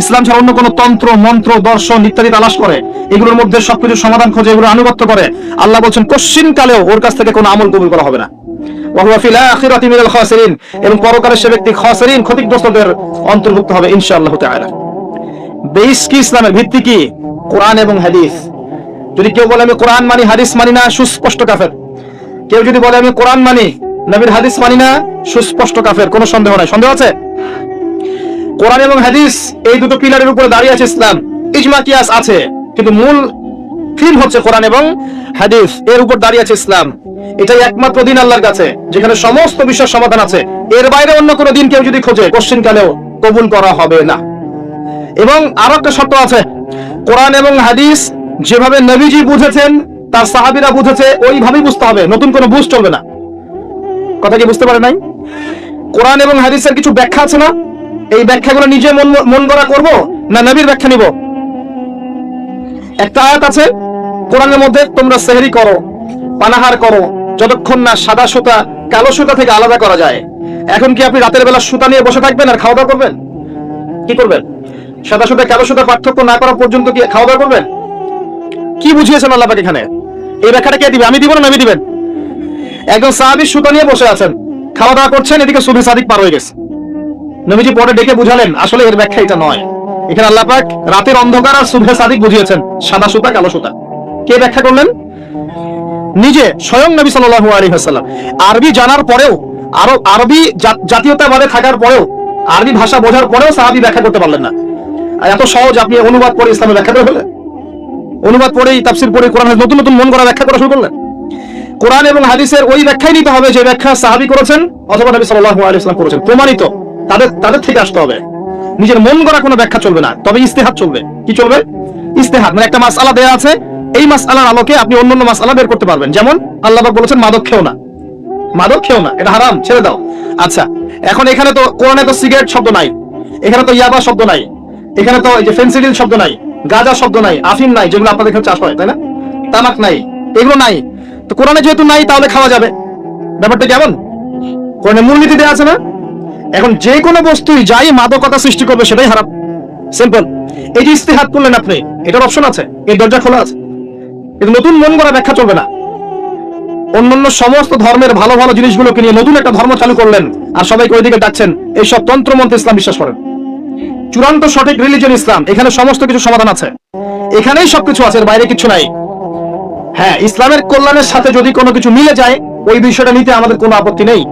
ইসলাম ছাড়া অন্য কোনো তন্ত্র, মন্ত্র, দর্শন ইত্যাদি তালাশ করে, এগুলোর মধ্যে সবকিছু সমাধান খোঁজে, এগুলো আনুগত্য করে, আল্লাহ বলছেন কোশ্চিন কালেও ওর কাছ থেকে কোনো আমল কবুল করা হবে না। ওয়া হুয়া ফিল আখিরাতি মিনাল খাসিরিন, এবং পরকালে সে ব্যক্তি খাসিরিন, ক্ষতিগ্রস্তদের অন্তর্ভুক্ত হবে ইনশাআল্লাহ তাআলা। বেস কি ইসলামের ভিত্তি কি? কোরআন এবং হাদিস। যদি কেউ বলে আমি কোরআন মানি হাদিস মানি না, সুস্পষ্ট কাফের। কেউ যদি বলে আমি কোরআন মানি নবীর হাদিস মানি না, সুস্পষ্ট কাফের, কোনো সন্দেহ নাই। সন্দেহ আছে? কোরআন এবং হাদিস এই দুটো পিলারের উপরে দাঁড়িয়ে আছে ইসলাম। ইজমা কিয়াস আছে, কিন্তু মূল থিম হচ্ছে কোরআন এবং হাদিস, এর উপর দাঁড়িয়ে আছে ইসলাম। এটাই একমাত্র দিন আল্লাহর কাছে যেখানে সমস্ত বিষয়ের সমাধান আছে। এর বাইরে অন্য কোনো দিন কেউ যদি খোঁজে, কোশ্চিন কালেও কবুল করা হবে না। এবং আরো একটা শর্ত আছে, কোরআন এবং হাদিস যেভাবে নবীজি বুঝেছেন, তার সাহাবীরা বুঝেছে, ওইভাবেই বুঝতে হবে, নতুন কোনো বুঝ চলবে না। কথা কি বুঝতে পারে নাই? কোরআন এবং হাদিসের কিছু ব্যাখ্যা আছে না, এই ব্যাখ্যাগুলো নিজে মন গড়া করব না নবীর ব্যাখ্যা নিব? একটা আয়াত আছে কোরআনের মধ্যে, তোমরা সেহরি করো, পানাহার করো, যতক্ষণ না সাদা সুতা কালো সুতা থেকে আলাদা করা যায়। এখন কি আপনি রাতের বেলা সুতা নিয়ে বসে থাকবেন আর খাওয়া দাওয়া করবেন? কি করবেন? সাদা সুতা কালো সুতা পার্থক্য না করা পর্যন্ত কি খাওয়া দাওয়া করবেন? কি বুঝিয়েছেন আল্লাহ পাক এখানে? এই ব্যাখ্যাটা কে দিবে? আমি দিব না নবী দিবেন? একজন সাহাবী সুতা নিয়ে বসে আছেন, খাওয়া দাওয়া করছেন, এদিকে সুবহি সাদিক পার হয়ে গেছে। নবীজি পরে ডেকে বুঝালেন আসলে এর ব্যাখ্যা এটা নয়। এখানে আল্লাহ পাক রাতের অন্ধকার আর সুবহে সাদিক বুঝিয়েছেন, সাদা সুতা কালো সুতা। কে ব্যাখ্যা করলেন? নিজে স্বয়ং নবী সাল্লাল্লাহু আলাইহি ওয়াসাল্লাম। আরবি জানার পরেও, আরবি জাতীয়তাবাদে থাকার পরেও, আরবি ভাষা বোঝার পরেও সাহাবী ব্যাখ্যা করতে পারলেন না। এত সহজ আপনি অনুবাদ পড়ে ইসলামের ব্যাখ্যা করে ফেললেন। অনুবাদ পড়েই, তাফসীর পড়ে কোরআন নতুন নতুন মন গড়া ব্যাখ্যা করা শুরু করলেন। কোরআন এবং হাদিসের ওই ব্যাখ্যাই নিতে হবে যে ব্যাখ্যা সাহাবী করেছেন অথবা নবী সাল্লাল্লাহু আলাইহি ওয়াসাল্লাম করেছেন, প্রমাণিত। তাদের থেকে আসতে হবে। নিজের মন গড়া কোনো ব্যাখ্যা চলবে না, তবে ইস্তেহাদ চলবে। কি চলবে? ইস্তেহাদ মানে একটা মাসআলা দেয়া আছে, এই মাসআলার আলোকে আপনি অন্যান্য মাসআলা বের করতে পারবেন। যেমন আল্লাহ পাক বলেছেন মাদক খেও না, মাদক খেও না, এটা হারাম, ছেড়ে দাও। আচ্ছা, এখন এখানে তো কোরআনে তো সিগারেট শব্দ নাই, এখানে তো ইয়াবা শব্দ নাই, এখানে তো এই যে ফেন্সিডিল শব্দ নাই, গাঁজা শব্দ নাই, আফিম নাই, যেগুলো আপনাদের এখানে চাষ হয়, তাই না? তামাক নাই, এগুলো নাই। তো কোরআনে যেহেতু নাই, তাহলে খাওয়া যাবে। ব্যাপারটা কেমন? কোরআনে মূলনীতি দেয়া আছে না? এখন যে কোনো বস্তুই যাই মাদকতা সৃষ্টি করবে সেটাই হারাম, সিম্পল। এই যে ইস্তেহাদ করলেন আপনি, এটার অপশন আছে, এই দরজা খোলা আছে, কিন্তু নতুন মন গড়া ব্যাখ্যা চলবে না। অন্যান্য সমস্ত ধর্মের ভালো ভালো জিনিসগুলোকে নিয়ে নতুন একটা ধর্ম চালু করলেন আর সবাইকে ওইদিকে ডাকছেন, এইসব তন্ত্রমন্ত্র ইসলাম বিশ্বাস করেন। চূড়ান্ত সঠিক রিলিজিয়ন ইসলাম, এখানে সমস্ত কিছু সমাধান আছে, এখানেই সবকিছু আছে, এর বাইরে কিছু নাই। হ্যাঁ, ইসলামের কল্যাণের সাথে যদি কোনো কিছু মিলে যায়, ওই বিষয়টা নিতে আমাদের কোনো আপত্তি নেই,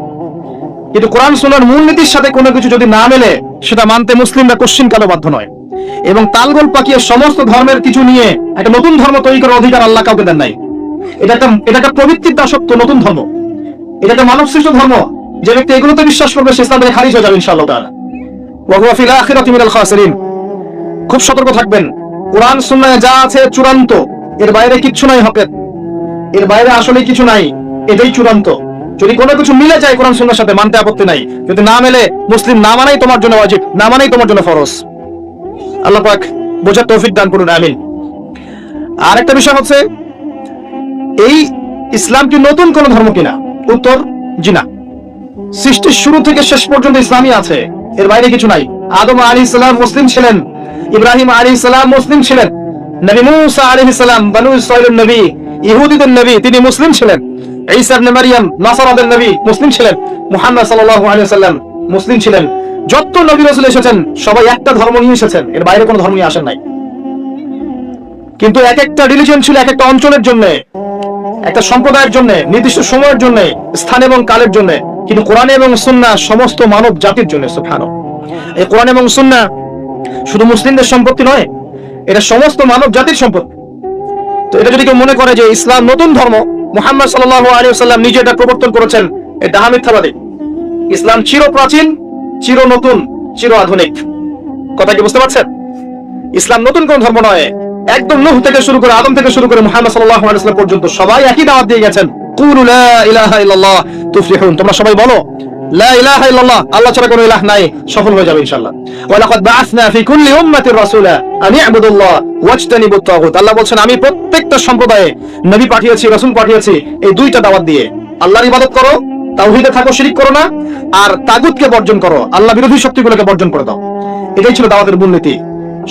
কিন্তু কোরআন সুন্নাহর মূলনীতির সাথে কোনো কিছু যদি না মেলে, সেটা মানতে মুসলিমরা কোশ্চিন কালেও বাধ্য নয়। এবং তালগোল পাকিয়ে সমস্ত ধর্মের কিছু নিয়ে একটা নতুন ধর্ম তৈরি করার অধিকার আল্লাহ কাউকে দেন নাই। এটা একটা প্রবৃত্তির দাসত্ব, নতুন ধর্ম। এটা একটা মানব সৃষ্ট ধর্ম। যে ব্যক্তি এগুলোতে বিশ্বাস করবে সে ইসলাম থেকে খারিজ হয়ে যাবে ইনশাআল্লাহ তাআলা। ওয়া হুয়া ফিল আখিরাতি মিনাল খাসিরিন। খুব সতর্ক থাকবেন, কোরআন সুন্নাহে যা আছে চূড়ান্ত, এর বাইরে কিচ্ছু নাই হকের, এর বাইরে আসলে কিছু নাই, এটাই চূড়ান্ত। যদি কোনো কিছু মিলে যায় কোরআন সুন্নাহর সাথে, মানতে আপত্তি নাই। যদি না মেলে, মুসলিম না মানাই তোমার জন্য ওয়াজিব, না মানাই তোমার জন্য ফরজ। আল্লাহ পাক বোঝার তৌফিক দান করুন, আমিন। আর একটা বিষয় হচ্ছে, এই ইসলাম কি নতুন কোন ধর্ম কিনা? উত্তর জি না। সৃষ্টির শুরু থেকে শেষ পর্যন্ত ইসলামই আছে, এর বাইরে কিছু নাই। আদম আলাইহিস সালাম মুসলিম ছিলেন, ইব্রাহিম আলাইহিস সালাম মুসলিম ছিলেন, নবী মুসা আলাইহিস সালাম বনু ইসরাঈলের নবী, ইহুদিদের নবী, তিনি মুসলিম ছিলেন। ঈসা ইবনে মারইয়াম নাসারাদের নবী, মুসলিম ছিলেন। মুহাম্মদ সাল্লাল্লাহু আলাইহি ওয়াসাল্লাম মুসলিম ছিলেন। যত নবী রাসূল এসেছেন সবাই একটা ধর্ম নিয়ে এসেছেন, এর বাইরে কোনো ধর্ম নিয়ে আসেন নাই। কিন্তু এক একটা রিলিজিয়ন ছিল এক একটা অঞ্চলের জন্য, একটা সম্প্রদায়ের জন্য, নির্দিষ্ট সময়ের জন্য, স্থান এবং কালের জন্য। কিন্তু কোরআন এবং সুন্নাহ সমস্ত মানব জাতির জন্য। সুবহানাল্লাহ। এই কোরআন এবং সুন্নাহ শুধু মুসলিমদের সম্পত্তি নয়, এটা সমস্ত মানব জাতির সম্পত্তি। তো এটা যদি কেউ মনে করে যে ইসলাম নতুন ধর্ম, মুহাম্মদ সাল্লাল্লাহু আলাইহি ওয়াসাল্লাম নিজে এটা প্রবর্তন করেছেন, এটা মিথ্যাবাদী। ইসলাম চির প্রাচীন, চির নতুন, চির আধুনিক। কথা কি বুঝতে পারছেন? ইসলাম নতুন কোন ধর্ম নয়। একদম নূহ থেকে শুরু করে, আদম থেকে শুরু করে মুহাম্মদ সাল্লাল্লাহু আলাইহি ওয়াসাল্লাম পর্যন্ত সবাই একই দাওয়াত দিয়ে গেছেন, কুলু লা ইলাহা ইল্লাল্লাহ তুফলিহুন। তোমরা সবাই বলো লা ইলাহা ইল্লাল্লাহ, আল্লাহ ছাড়া কোনো ইলাহ নাই, সফল হয়ে যাবে ইনশাআল্লাহ। ওয়া লাকাদ বাআসনা ফি কুল্লি উম্মাতির রাসূলা আন ইবুদুল্লাহ ওয়াজতানিবুত তাগুত। আল্লাহ বলেন আমি প্রত্যেকটা সম্প্রদায়ে নবী পাঠিয়েছি, রাসূল পাঠিয়েছি এই দুইটা দাওয়াত দিয়ে, আল্লাহর ইবাদত করো, তাওহীদে থাকো, শিরক করো না, আর তাগুতকে বর্জন করো, আল্লাহ বিরোধী শক্তিগুলোকে বর্জন করে দাও। এটাই ছিল দাওয়াতের মূলনীতি।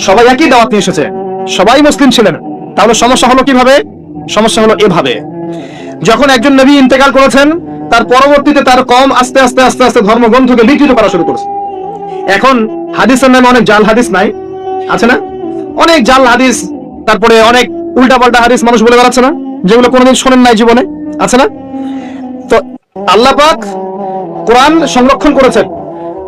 সবাই একই দাওয়াত নিয়ে এসেছে, সবাই মুসলিম ছিলেন। তাহলে সমস্যা হলো কিভাবে? সমস্যা হলো এভাবে, যখন একজন নবী ইন্তেকাল করেছেন, তার পরবর্তীতে তার কওম আস্তে আস্তে আস্তে আস্তে ধর্মগ্রন্থকে বিকৃত করা শুরু করেছে। এখন হাদিসের নামে অনেক জাল হাদিস নাই আছে না? অনেক জাল হাদিস, তারপরে অনেক উল্টাপাল্টা হাদিস মানুষ বলে বেড়াচ্ছে না, যেগুলো কোনোদিন শোনেন নাই জীবনে, আছে না? তো আল্লাহ পাক কোরআন সংরক্ষণ করেছেন,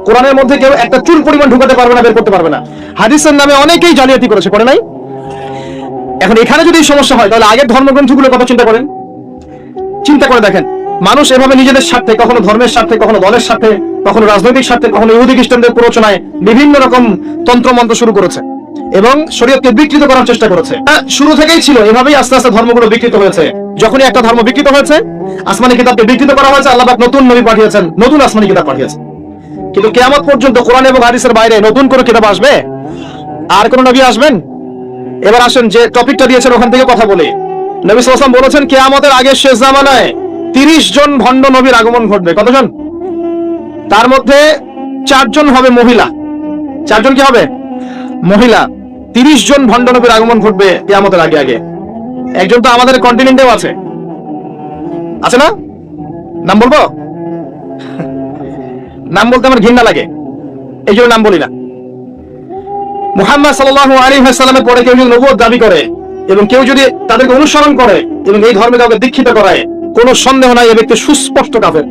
কোরআনের মধ্যে কেউ একটা চুল পরিমাণ ঢুকাতে পারবে না, বের করতে পারবে না। হাদিসের নামে অনেকেই জালিয়াতি করেছে, করে নাই? এখন এখানে যদি সমস্যা হয়, তাহলে আগের ধর্মগ্রন্থগুলোর কথা চিন্তা করেন, চিন্তা করে দেখেন। মানুষ এভাবে নিজেদের স্বার্থে, কখনো ধর্মের স্বার্থে, কখনো দলের স্বার্থে, কখনো রাজনৈতিক স্বার্থে, কখনো ইহুদি খ্রিস্টানদের প্ররোচনায় বিভিন্ন রকম তন্ত্রমন্ত্র শুরু করেছে এবং শরীয়তকে বিকৃত করার চেষ্টা করেছে। শুরু থেকেই ছিল এভাবেই, আস্তে আস্তে ধর্মগুলো বিকৃত হয়েছে। যখনই একটা ধর্ম বিকৃত হয়েছে, আসমানি কিতাবকে বিকৃত করা হয়েছে, আল্লাহ পাক নতুন নবী পাঠিয়েছেন, নতুন আসমানি কিতাব পাঠিয়েছেন। কিন্তু কিয়ামত পর্যন্ত কোরআন এবং হাদিসের বাইরে নতুন কোনো কিতাব আসবে? আর কোন নবী আসবেন? এবার আসেন যে টপিকটা দিয়েছেন ওখান থেকে কথা বলি। নবী সাল্লাল্লাহু আলাইহি ওয়াসাল্লাম বলেছেন কিয়ামতের আগে শেষ জামানায় 30 জন ভণ্ড নবীর আগমন ঘটবে। কতজন? তার মধ্যে 4 জন হবে মহিলা। 4 জন কি হবে? মহিলা। 30 জন ভণ্ড নবীর আগমন ঘটবে কিয়ামতের আগে আগে। একজন তো আমাদের কন্টিনেন্টেও আছে, আছে না? নাম বলবো? নাম বলতে আমার ঘৃণা লাগে, এই জন্য নাম বলি না। মুহাম্মদ সাল্লাল্লাহু আলাইহি ওয়াসাল্লামের পরে কেউ যদি নবুয়ত দাবি করে এবং কেউ যদি তাদেরকে অনুসরণ করে এবং এই ধর্মে কাউকে দীক্ষিত করায়, কোনো সন্দেহ নাই এই ব্যক্তি সুস্পষ্ট কাফের।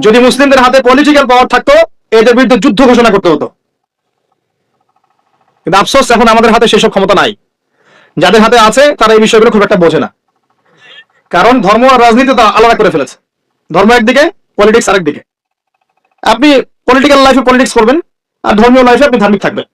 যদি মুসলিমদের হাতে পলিটিক্যাল পাওয়ার থাকতো, এদের বিরুদ্ধে যুদ্ধ ঘোষণা করতে হতো। কিন্তু আফসোস এখন আমাদের হাতে সেসব ক্ষমতা নাই। যাদের হাতে আছে তারা এই বিষয়গুলো খুব একটা বোঝে না, কারণ ধর্ম আর রাজনীতি তো আলাদা করে ফেলেছে। ধর্ম একদিকে, পলিটিক্স আরেকদিকে। আপনি পলিটিক্যাল লাইফে পলিটিক্স করবেন আর ধর্মীয় লাইফে আপনি ধার্মিক থাকবেন।